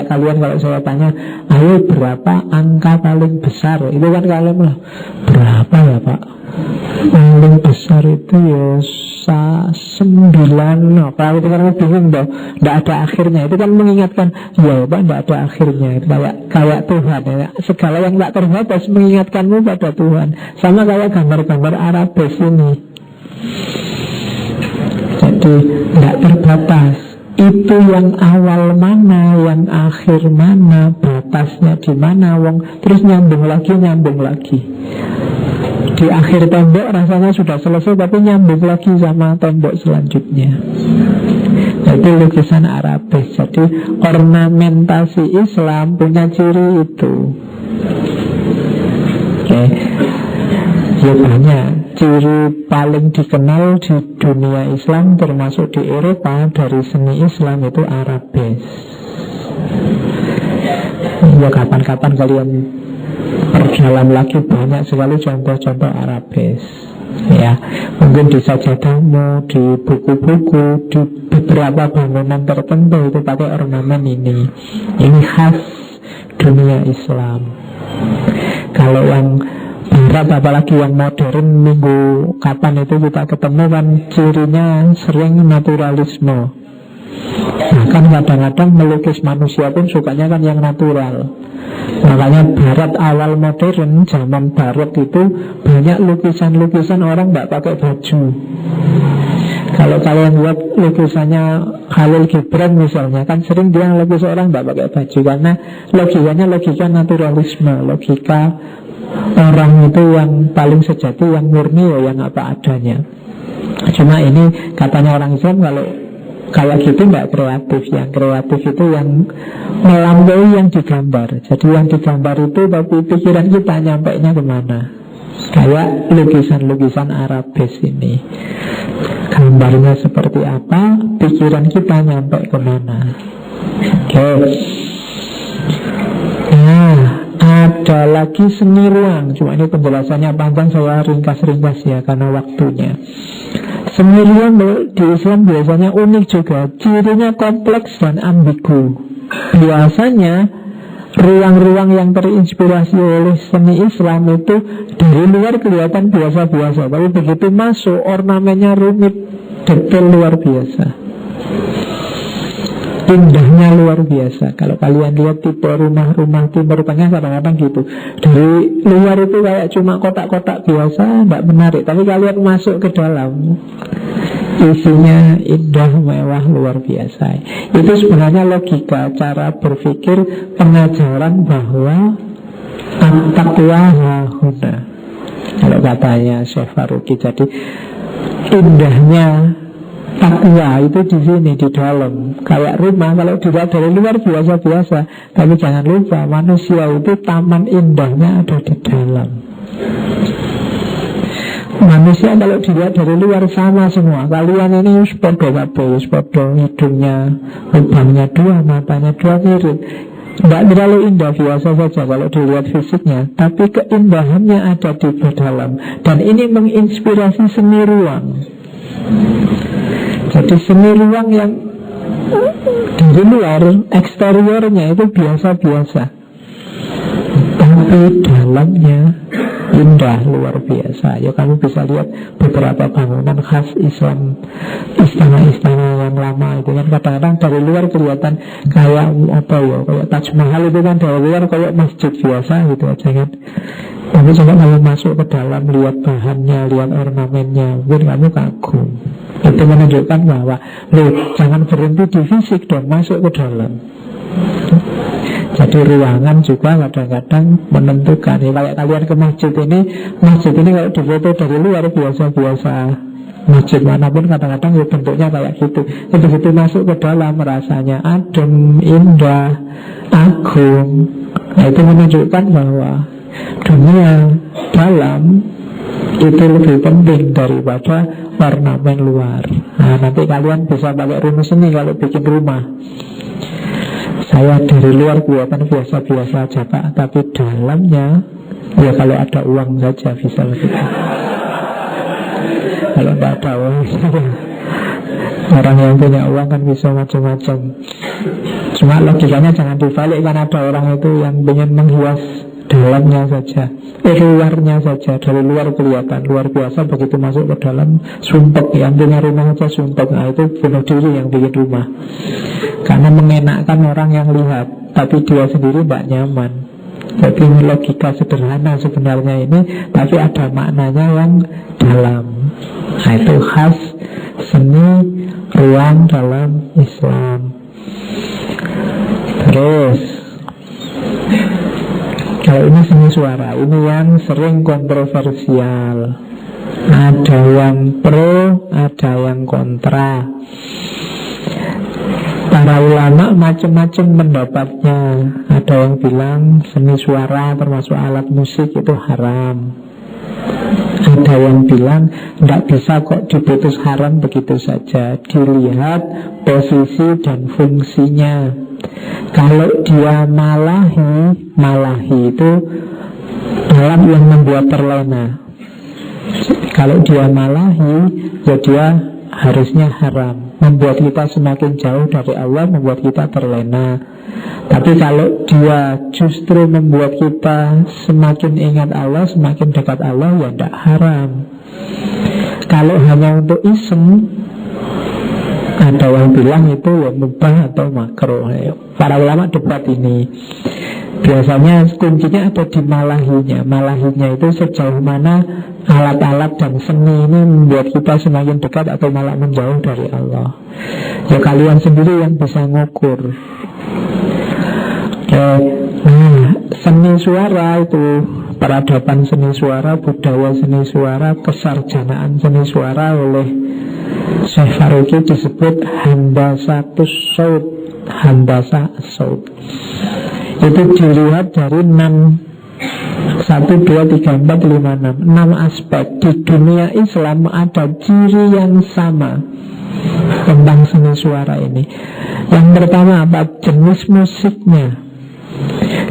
kalian kalau saya tanya, ayo berapa angka paling besar? Itu kan kalian lah, berapa ya Pak? Paling besar itu ya 9. Nah, kalau itu kan bingung dong, tidak ada akhirnya. Itu kan mengingatkan, ya Pak, tidak ada akhirnya. Kayak Tuhan ya. Segala yang tak terbatas mengingatkanmu pada Tuhan. Sama kayak gambar-gambar arabes ini. Jadi tidak terbatas. Itu yang awal mana, yang akhir mana, batasnya di mana, terus nyambung lagi. Di akhir tembok rasanya sudah selesai, tapi nyambung lagi sama tembok selanjutnya. Itu lukisan arabes. Jadi ornamentasi Islam punya ciri itu. Oke. Ya banyak. Ciri paling dikenal di dunia Islam, termasuk di Eropa, dari seni Islam itu arabes. Ya kapan-kapan kalian perdalam lagi, banyak sekali contoh-contoh arabes. Ya, mungkin di sajadahmu, di buku-buku, di beberapa bangunan tertentu itu pakai ornamen ini. Ini khas dunia Islam. Kalau yang barat, apalagi yang modern, minggu kapan itu kita ketemu kan cirinya sering naturalisme. Bahkan kadang-kadang melukis manusia pun sukanya kan yang natural. Makanya barat awal modern, zaman barat itu banyak lukisan-lukisan orang nggak pakai baju. Kalau kalian lihat lukisannya Khalil Gibran misalnya, kan sering dia lukis orang nggak pakai baju, karena logikanya logika naturalisme, logika orang itu yang paling sejati, yang murni, ya yang apa adanya. Cuma ini katanya orang Islam kalau kayak gitu nggak kreatif. Yang kreatif itu yang melampaui yang digambar. Jadi yang digambar itu tapi pikiran kita nyampainya kemana. Kayak lukisan-lukisan Arabes ini, gambarnya seperti apa, pikiran kita nyampe kemana. Oke. Nah, ada lagi seni ruang. Cuma ini penjelasannya panjang, saya ringkas-ringkas ya karena waktunya. Seni ruang di Islam biasanya unik juga. Cirinya kompleks dan ambigu. Biasanya ruang-ruang yang terinspirasi oleh seni Islam itu dari luar kelihatan biasa-biasa, tapi begitu masuk ornamennya rumit, detail luar biasa, indahnya luar biasa. Kalau kalian lihat tipe rumah-rumah Timur Tengah kadang-kadang gitu, dari luar itu kayak cuma kotak-kotak biasa, tidak menarik, tapi kalian masuk ke dalam, isinya indah, mewah, luar biasa. Itu sebenarnya logika, cara berpikir, pengajaran bahwa at-taqwa hahuna, kalau katanya Syekh Faruqi. Jadi indahnya takwa itu di sini, di dalam. Kayak rumah, kalau dilihat dari luar biasa-biasa, tapi jangan lupa manusia itu taman indahnya ada di dalam. Manusia kalau dilihat dari luar sama semua. Kalian ini podo kabeh, podo, hidungnya, lubangnya dua, matanya dua, mirip. Tidak terlalu indah, biasa saja kalau dilihat fisiknya. Tapi keindahannya ada di dalam. Dan ini menginspirasi seni ruang. Jadi seni ruang yang dari luar, eksteriornya itu biasa-biasa, tapi dalamnya indah, luar biasa. Ya kamu bisa lihat beberapa bangunan khas Islam, istana-istana yang lama itu kan kadang-kadang dari luar kelihatan kayak apa ya, kayak Taj Mahal itu kan dari luar kayak masjid biasa gitu aja kan. Tapi coba kamu masuk ke dalam, lihat bahannya, lihat ornamennya, mungkin kamu kagum. Itu menunjukkan bahwa jangan berhenti di fisik dong, masuk ke dalam. Jadi ruangan juga kadang-kadang menentukan. Ya, kayak kalian ke masjid ini kalau difoto dari luar biasa-biasa. Masjid manapun kadang-kadang ya bentuknya kayak gitu. Begitu masuk ke dalam rasanya adem, indah, agung. Nah, itu menunjukkan bahwa dunia dalam itu lebih penting daripada ornamen luar. Nah, nanti kalian bisa pakai rumus ini kalau bikin rumah. Saya dari luar kelihatan biasa-biasa aja Pak, tapi dalamnya ya kalau ada uang saja bisa begitu. Kalau tidak ada uang, orang yang punya uang kan bisa macam-macam. Cuma logikanya jangan dibalik, kan ada orang itu yang ingin menghias dalamnya saja, luarnya saja. Dari luar kelihatan luar biasa, begitu masuk ke dalam sumpek. Yang punya rumah saja sumpek. Nah itu bunuh diri yang bikin rumah, karena mengenakkan orang yang lihat, tapi dia sendiri tidak nyaman. Jadi logika sederhana sebenarnya ini, tapi ada maknanya yang dalam. Nah itu khas seni ruang dalam Islam. Terus kalau ini seni suara, ini yang sering kontroversial. Ada yang pro, ada yang kontra. Para ulama macam-macam pendapatnya. Ada yang bilang seni suara termasuk alat musik itu haram. Ada yang bilang tidak bisa kok diputus haram begitu saja, dilihat posisi dan fungsinya. Kalau dia malahi itu alat yang membuat terlena. Kalau dia malahi, ya dia harusnya haram, membuat kita semakin jauh dari Allah, membuat kita terlena. Tapi kalau dia justru membuat kita semakin ingat Allah, semakin dekat Allah, ya tidak haram. Kalau hanya untuk iseng, ada yang bilang itu ya mubah atau makruh. Para ulama debat ini. Biasanya kuncinya ada di malahinya. Malahinya itu sejauh mana alat-alat dan seni ini membuat kita semakin dekat atau malah menjauh dari Allah. Ya kalian sendiri yang bisa ngukur. Nah, seni suara itu peradaban seni suara, budaya seni suara, kesarjanaan seni suara oleh Syekh Faruqi disebut handasatus saut. Handasa saut itu dilihat dari 6 1, 2, 3, 4, 5, 6 aspek. Di dunia Islam ada ciri yang sama tentang seni suara ini. Yang pertama apa? Jenis musiknya.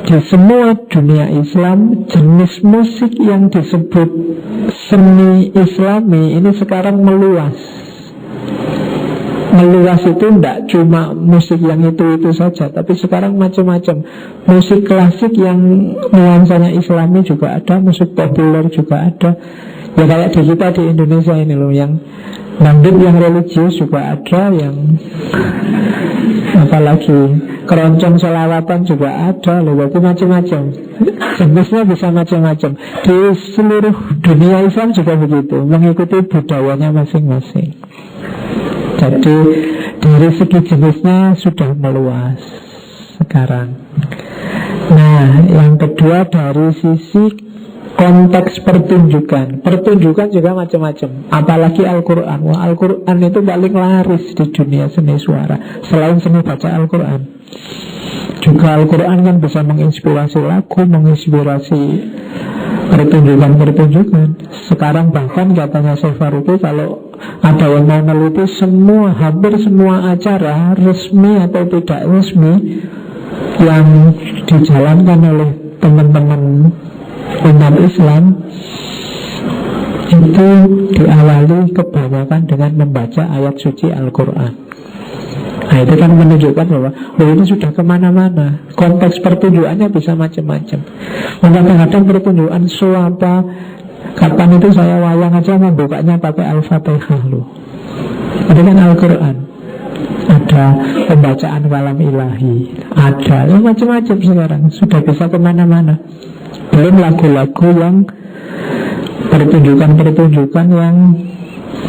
Di semua dunia Islam, jenis musik yang disebut seni Islami ini sekarang meluas. Meluas itu tidak cuma musik yang itu saja, tapi sekarang macam-macam. Musik klasik yang nuansanya Islami juga ada, musik populer juga ada. Ya kayak di kita di Indonesia ini loh, yang dangdut yang religius juga ada, yang apalagi keroncong selawatan juga ada loh. Berarti macam-macam. Jenisnya bisa macam-macam. Di seluruh dunia Islam juga begitu, mengikuti budayanya masing-masing. Jadi dari segi jenisnya sudah meluas sekarang. Nah, yang kedua dari sisi konteks pertunjukan. Pertunjukan juga macam-macam. Apalagi Al-Quran. Wah, Al-Quran itu paling laris di dunia seni suara. Selain seni baca Al-Quran, juga Al-Quran kan bisa menginspirasi lagu, menginspirasi pertunjukan-pertunjukan. Sekarang bahkan katanya Syekh Faruqi, kalau ada yang mau meneliti hampir semua acara resmi atau tidak resmi yang dijalankan oleh teman-teman umat Islam itu diawali kebanyakan dengan membaca ayat suci Al-Quran. Nah, itu kan menunjukkan bahwa ini sudah kemana-mana. Konteks pertunjukannya bisa macam-macam. Kadang-kadang pertunjukan apa, kapan itu saya wayang aja membukanya pakai Al-Fatihah loh. Itu kan Al-Quran. Ada pembacaan kalam ilahi, ada macam-macam sekarang. Sudah bisa kemana-mana. Belum lagu-lagu yang pertunjukan-pertunjukan yang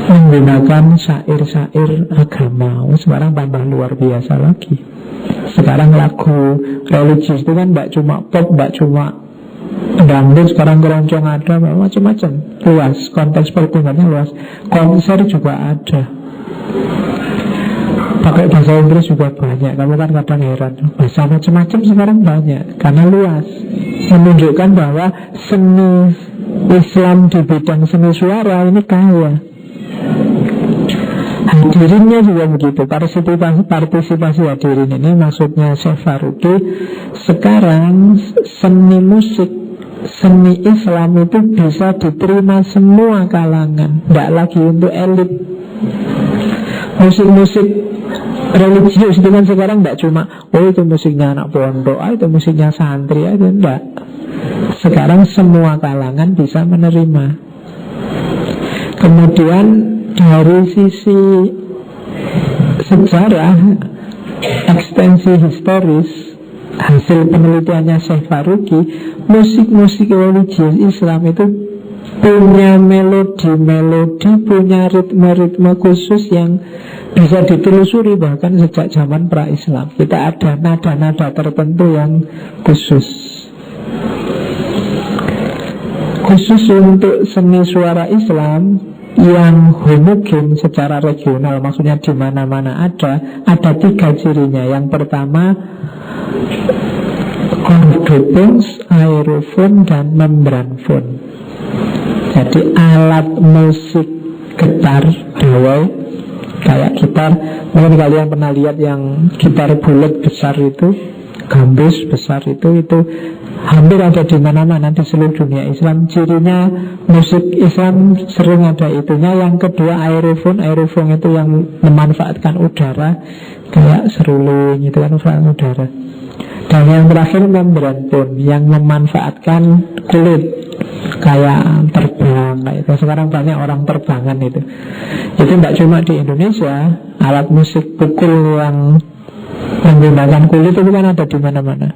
menggunakan syair-syair agama. Sekarang tambah luar biasa lagi. Sekarang lagu religius itu kan tidak cuma pop, tidak cuma dangdut, sekarang keroncong ada, macam-macam. Luas, konteks pertunjukannya luas. Konser juga ada. Pakai bahasa Inggris juga banyak. Kamu kan kadang heran, bahasa macam-macam sekarang banyak karena luas. Menunjukkan bahwa seni Islam di bidang seni suara ini kaya. Hadirinnya juga begitu. Partisipasi hadirin ini maksudnya Syekh Faruqi. Sekarang seni musik, seni Islam itu bisa diterima semua kalangan, tidak lagi untuk elit. Musik-musik religius itu kan sekarang tidak cuma itu musiknya anak pondok, itu musiknya santri, itu enggak. Sekarang semua kalangan bisa menerima. Kemudian dari sisi sejarah, ekstensi historis, hasil penelitiannya Syekh Faruqi, musik-musik religius Islam itu punya melodi-melodi, punya ritme-ritme khusus yang bisa ditelusuri bahkan sejak zaman pra-Islam. Kita ada nada-nada tertentu yang khusus untuk seni suara Islam yang homogen secara regional, maksudnya di mana-mana ada 3 cirinya. Yang pertama, chordophones, aerophone, dan membranphone. Jadi alat musik getar dawai kayak gitar, mungkin kalian pernah lihat yang gitar bulat besar itu, gambus besar itu hampir ada di mana-mana di seluruh dunia Islam. Cirinya musik Islam sering ada itunya. Yang kedua aerophone itu yang memanfaatkan udara, kayak seruling itu kan memanfaatkan udara. Dan yang terakhir membranphone yang memanfaatkan kulit, kayak terbang, kayak itu. Sekarang banyak orang terbangan itu tidak cuma di Indonesia. Alat musik pukul yang menggunakan kulit itu kan ada di mana-mana.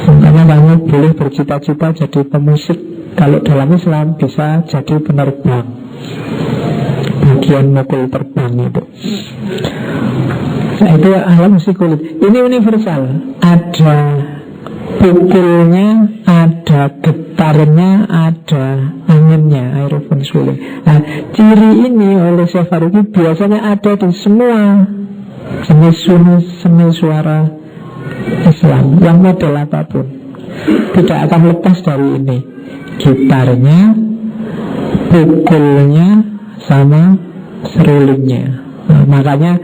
Makanya kamu boleh bercita-cita jadi pemusik. Kalau dalam Islam bisa jadi penerbang, bagian mukul terbang itu. Nah, itu alat musik kulit. Ini universal. Ada pukulnya, ada getarnya, ada anginnya, aerophone swelling. Nah, ciri ini oleh Syekh Faruqi biasanya ada di semua seni suara Islam yang model apapun, tidak akan lepas dari ini: gitarnya, pukulnya, sama serulingnya. Nah, makanya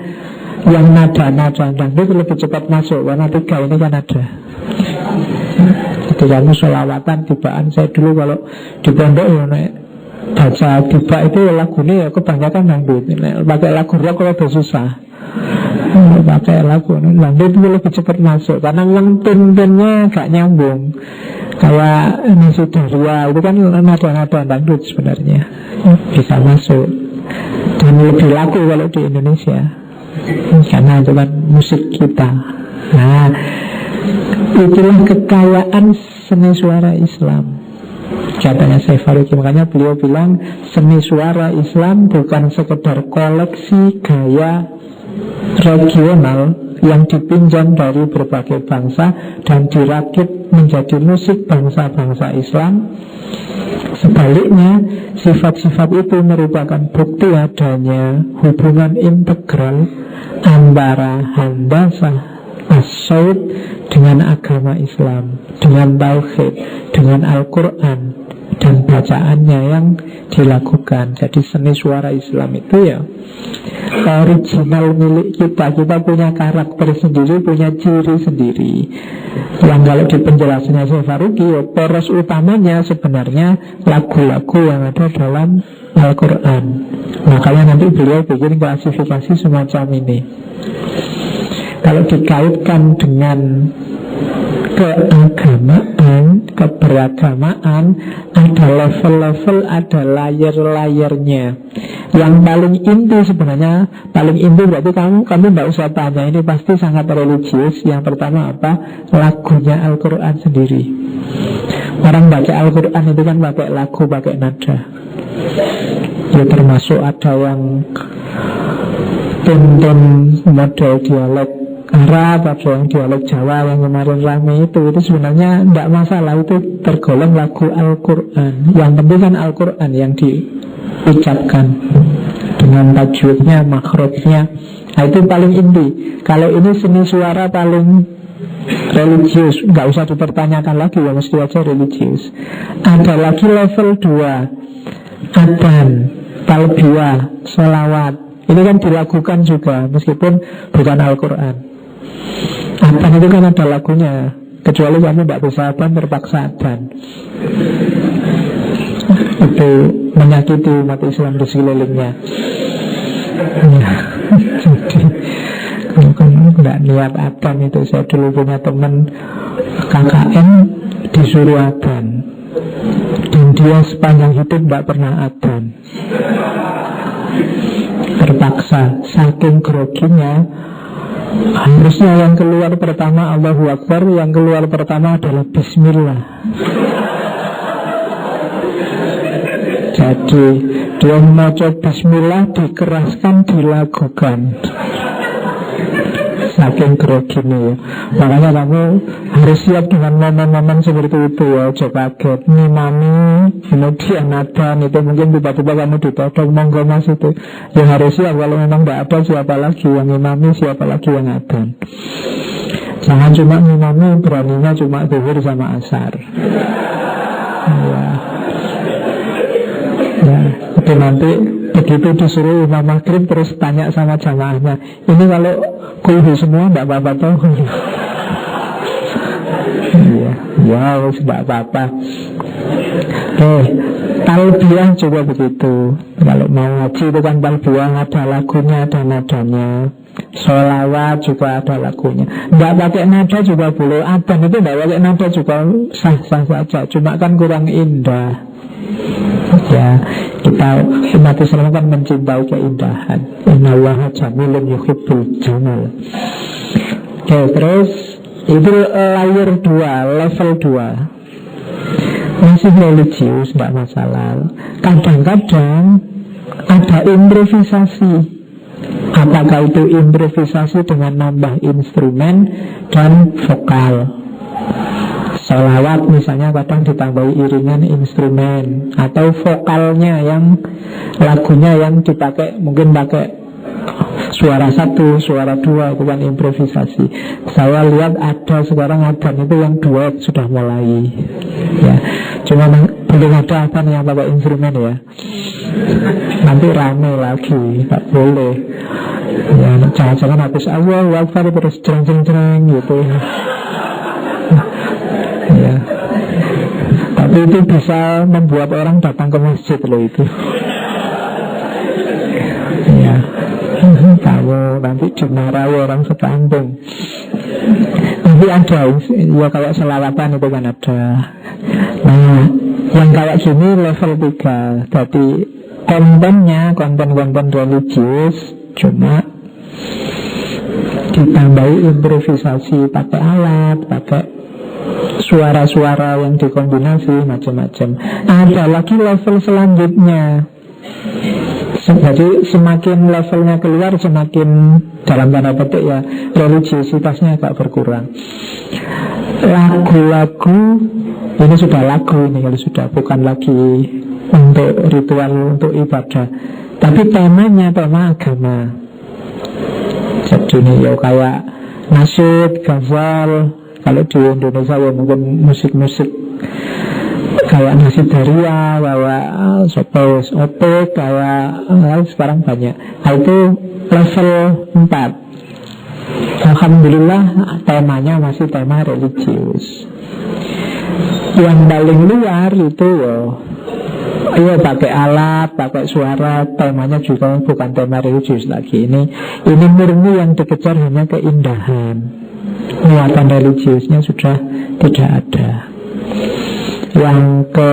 yang nada-nada dangdut lebih cepat masuk karena 3 ini kan ada. Jadi kamu sholawatan, tibaan. Saya dulu kalau di pondok ya baca tiba itu lagunya ya kebanyakan dangdut. Pakai lagu rock kalau udah susah, pakai lagu dangdut itu lebih cepat masuk karena memang tune-nya gak nyambung. Kayak ini Sudaria itu kan nada-nada dangdut sebenarnya, bisa masuk dan lebih laku kalau di Indonesia karena itu kan musik kita. Nah, itulah kekayaan seni suara Islam, katanya Syekh Faruqi. Makanya beliau bilang seni suara Islam bukan sekedar koleksi gaya regional yang dipinjam dari berbagai bangsa dan dirakit menjadi musik bangsa-bangsa Islam. Sebaliknya, sifat-sifat itu merupakan bukti adanya hubungan integral antara handasah as-saud dengan agama Islam, dengan tauhid, dengan Al-Quran dan bacaannya yang dilakukan. Jadi seni suara Islam itu ya original milik kita. Kita punya karakter sendiri, punya ciri sendiri. Yang kalau di penjelasannya Syekh Faruqi, poros utamanya sebenarnya lagu-lagu yang ada dalam Al-Quran. Makanya nanti beliau bikin klasifikasi semacam ini. Kalau dikaitkan dengan keagamaan, keberagamaan, ada level-level, ada layer-layernya. Yang paling inti sebenarnya, paling inti berarti kamu tidak usah tanya, ini pasti sangat religius. Yang pertama apa? Lagunya Al-Quran sendiri. Orang baca Al-Quran itu kan pakai lagu, pakai nada. Ya termasuk ada yang tonton model dialek Arab, ada yang dialek Jawa yang kemarin rame itu sebenarnya tidak masalah, itu tergolong lagu Al-Quran. Yang penting kan Al-Quran yang diucapkan dengan tajwidnya, makhrajnya. Nah, itu paling inti. Kalau ini seni suara paling religius, nggak usah dipertanyakan lagi, ya mesti aja religius. Ada lagi level 2, adzan, talbiyah, sholawat. Ini kan dilakukan juga meskipun bukan Al-Quran. Adzan itu kan ada lagunya, kecuali kamu tidak bisa adzan, terpaksa adzan. Itu menyakiti umat Islam di sekelilingnya. Ya, jadi kalau kamu tidak niat adzan itu, saya dulu punya teman KKN disuruh adzan dan dia sepanjang hidup tidak pernah adzan. Terpaksa, saking groginya. Harusnya yang keluar pertama Allahu Akbar, yang keluar pertama adalah Bismillah. Jadi dia mau coba Bismillah dikeraskan, dilakukan. Saking groginya ya. Makanya kamu harus siap dengan momen-momen seperti itu ya. Coba kaget ngimami, kemudian adzan itu mungkin tiba-tiba kamu ditodong, monggo mas itu. Yang harus siap, kalau memang tidak ada siapa lagi yang ngimami, siapa lagi yang adzan. Jangan cuma ngimami, beraninya cuma zuhur sama asar. Ya, itu nanti begitu disuruh imam maghrib terus tanya sama jamaahnya, ini kalau kulhu semua tidak apa-apa toh? Iya, ya tidak apa-apa. Talbiyah juga begitu. Kalau mau ngaji itu kan talbiyah, ada lagunya, ada nadanya. Sholawat juga ada lagunya. Tidak pakai nada juga boleh. Adzan itu tidak pakai nada juga sah-sah saja, cuma kan kurang indah. Ya, kita umat Islam kan mencintai keindahan. Innallaha jamilun yuhibbul jamal. Oke, terus itu layer 2, level 2. Masih religius, tidak masalah. Kadang-kadang ada improvisasi. Apakah itu improvisasi dengan nambah instrumen dan vokal? Sholawat misalnya kadang ditambahi iringan instrumen, atau vokalnya yang lagunya yang dipakai, mungkin pakai suara satu, suara dua, itu kan improvisasi. Saya lihat ada sekarang adzan itu yang duet sudah mulai. Ya, cuma belum ada adzan yang pakai instrumen ya. Nanti rame lagi, tak boleh. Ya, jangan-jangan habis Allahu Akbar terus jreng-jreng gitu. Ya. Tapi itu bisa membuat orang datang ke masjid loh itu. Ya. Kamu nanti dimarahi orang sekampung. Tapi ada, ya kayak selawatan itu kan ada. Nah, yang kayak gini level 3. Jadi kontennya, konten-konten religius, cuma ditambahi improvisasi pakai alat, pakai suara-suara yang dikombinasi macam-macam. Ada lagi level selanjutnya. Jadi semakin levelnya keluar, semakin dalam tanda petik ya religiositasnya agak berkurang. Lagu-lagu ini sudah lagu ini, kalau sudah bukan lagi untuk ritual, untuk ibadah, tapi temanya tema agama. Jadi ini ya kayak nasyid, ghazal. Kalau di Indonesia ya mungkin musik-musik kayak Nasi Daria, kayak Sopos Opek, kayak sekarang banyak. Nah, itu level 4. Alhamdulillah temanya masih tema religius. Yang paling luar itu ya pakai alat, pakai suara, temanya juga bukan tema religius lagi. Ini murni yang dikejar hanya keindahan. Muatan religiusnya sudah tidak ada. Yang ke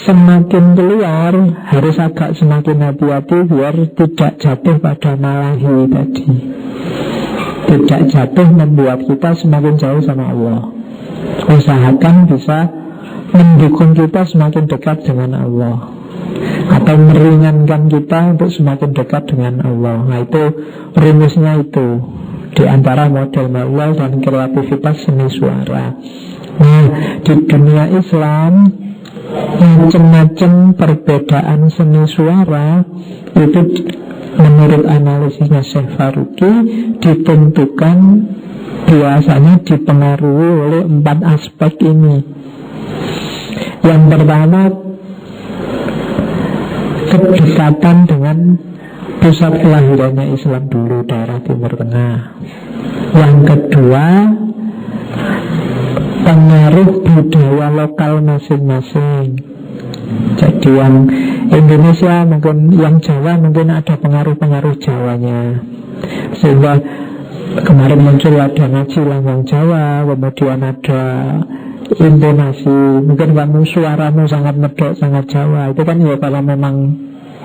semakin keluar harus agak semakin hati-hati biar tidak jatuh pada malahi tadi. Tidak jatuh membuat kita semakin jauh sama Allah. Usahakan bisa mendukung kita semakin dekat dengan Allah, atau meringankan kita untuk semakin dekat dengan Allah. Nah itu rumusnya itu, di antara model manual dan kreativitas seni suara. Nah, di dunia Islam macam-macam perbedaan seni suara itu menurut analisisnya Syekh Faruqi ditentukan biasanya dipengaruhi oleh 4 aspek ini. Yang pertama, kedekatan dengan pusat kelahirannya Islam dulu, daerah Timur Tengah. Yang kedua, pengaruh budaya lokal masing-masing. Jadi yang Indonesia mungkin, yang Jawa mungkin ada pengaruh-pengaruh Jawanya, sehingga kemarin muncul ada ngaji lambang Jawa, kemudian ada intonasi, mungkin kamu suaramu sangat medok, sangat Jawa. Itu kan ya kalau memang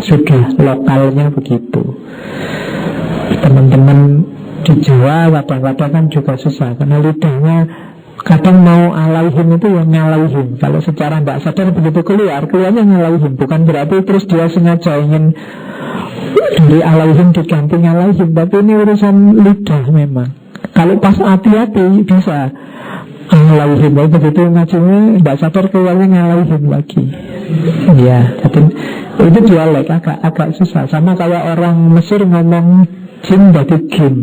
sudah lokalnya begitu. Teman-teman di Jawa kadang-kadang kan juga susah, karena lidahnya kadang mau alaihim itu ya ngalaihim. Kalau secara tidak sadar begitu keluarnya ngalaihim. Bukan berarti terus dia sengaja ingin dari alaihim diganti ngalaihim, tapi ini urusan lidah memang. Kalau pas hati-hati bisa ngalaihim, begitu ngajinya tidak sadar keluarnya ngalaihim lagi. Ya, tapi itu dialek agak susah. Sama kayak orang Mesir ngomong jin dari jin.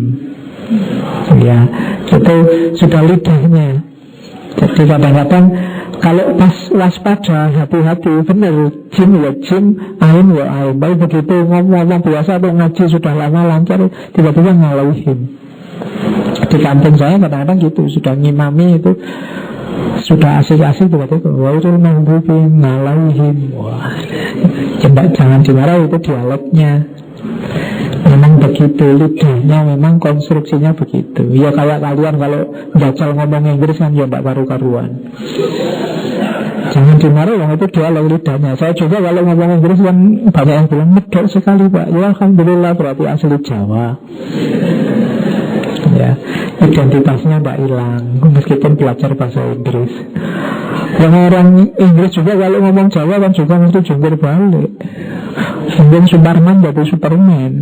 Ya, itu sudah lidahnya. Jadi kadang-kadang kalau pas waspada, hati-hati, benar, jin ya jin, ain ya ain. Baik begitu ngomong biasa atau ngaji sudah lama lancar, tiba-tiba ngalaihim. Di kampung saya kadang-kadang gitu, sudah ngimami itu, sudah asik-asik tiba-tiba wairul maghdubi ngalaihim. Wah, jangan dimarahi, itu dialeknya. Memang begitu, lidahnya memang konstruksinya begitu. Ya kayak kalian kalau jajal ngomong Inggris kan ya mbak karu-karuan. Jangan dimarahi, yang itu dialek lidahnya. Saya juga kalau ngomong Inggris kan banyak yang bilang medok sekali pak. Ya alhamdulillah, berarti asli Jawa. Ya, identitasnya tidak hilang meskipun belajar bahasa Inggris. Yang orang Inggris juga kalau ngomong Jawa kan juga mesti jungkir balik. Mungkin Superman jadi Superman.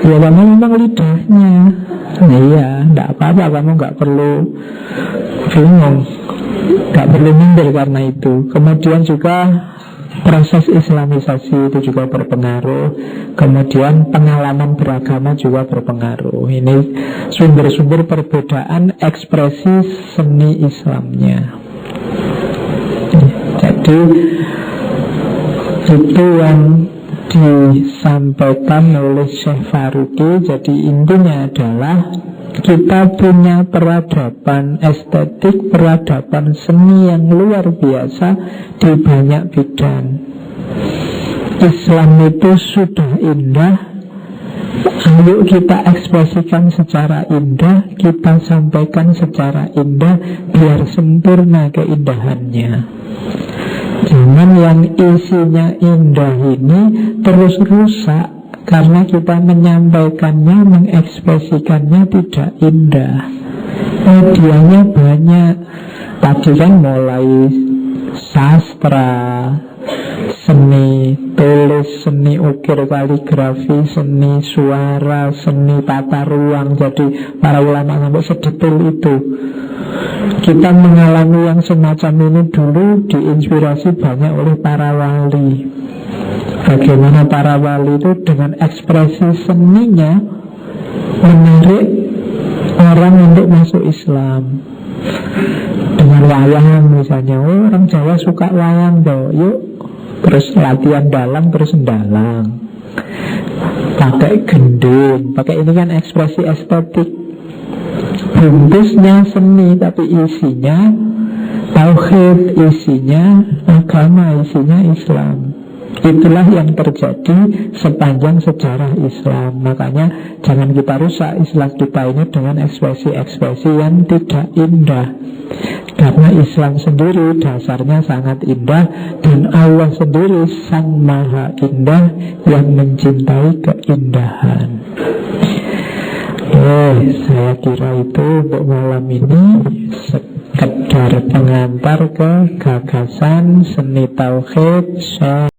Ya karena memang lidahnya. Nah, iya, tidak apa-apa, kamu nggak perlu bingung, gak perlu minder karena itu. Kemudian juga proses islamisasi itu juga berpengaruh. Kemudian pengalaman beragama juga berpengaruh. Ini sumber-sumber perbedaan ekspresi seni Islamnya. Jadi itu yang disampaikan oleh Syekh Faruqi. Jadi intinya adalah kita punya peradaban estetik, peradaban seni yang luar biasa di banyak bidang. Islam itu sudah indah, ayo kita ekspresikan secara indah, kita sampaikan secara indah, biar sempurna keindahannya. Jangan yang isinya indah ini terus rusak karena kita menyampaikannya, mengekspresikannya tidak indah. Medianya banyak. Tadi kan mulai sastra, seni tulis, seni ukir kaligrafi, seni suara, seni tata ruang. Jadi para ulama sampai sedetail itu. Kita mengalami yang semacam ini dulu diinspirasi banyak oleh para wali. Bagaimana para wali itu dengan ekspresi seninya menarik orang untuk masuk Islam. Dengan wayang misalnya, orang Jawa suka wayang toh, yuk terus latihan dalang, terus mendalang, pakai gending, pakai ini kan ekspresi estetik. Bungkusnya seni tapi isinya tauhid, isinya agama, isinya Islam. Itulah yang terjadi sepanjang sejarah Islam. Makanya jangan kita rusak Islam kita ini dengan ekspresi-ekspresi yang tidak indah. Karena Islam sendiri dasarnya sangat indah, dan Allah sendiri Sang Maha Indah yang mencintai keindahan. Saya kira itu untuk malam ini, sekedar pengantar ke gagasan seni tauhid.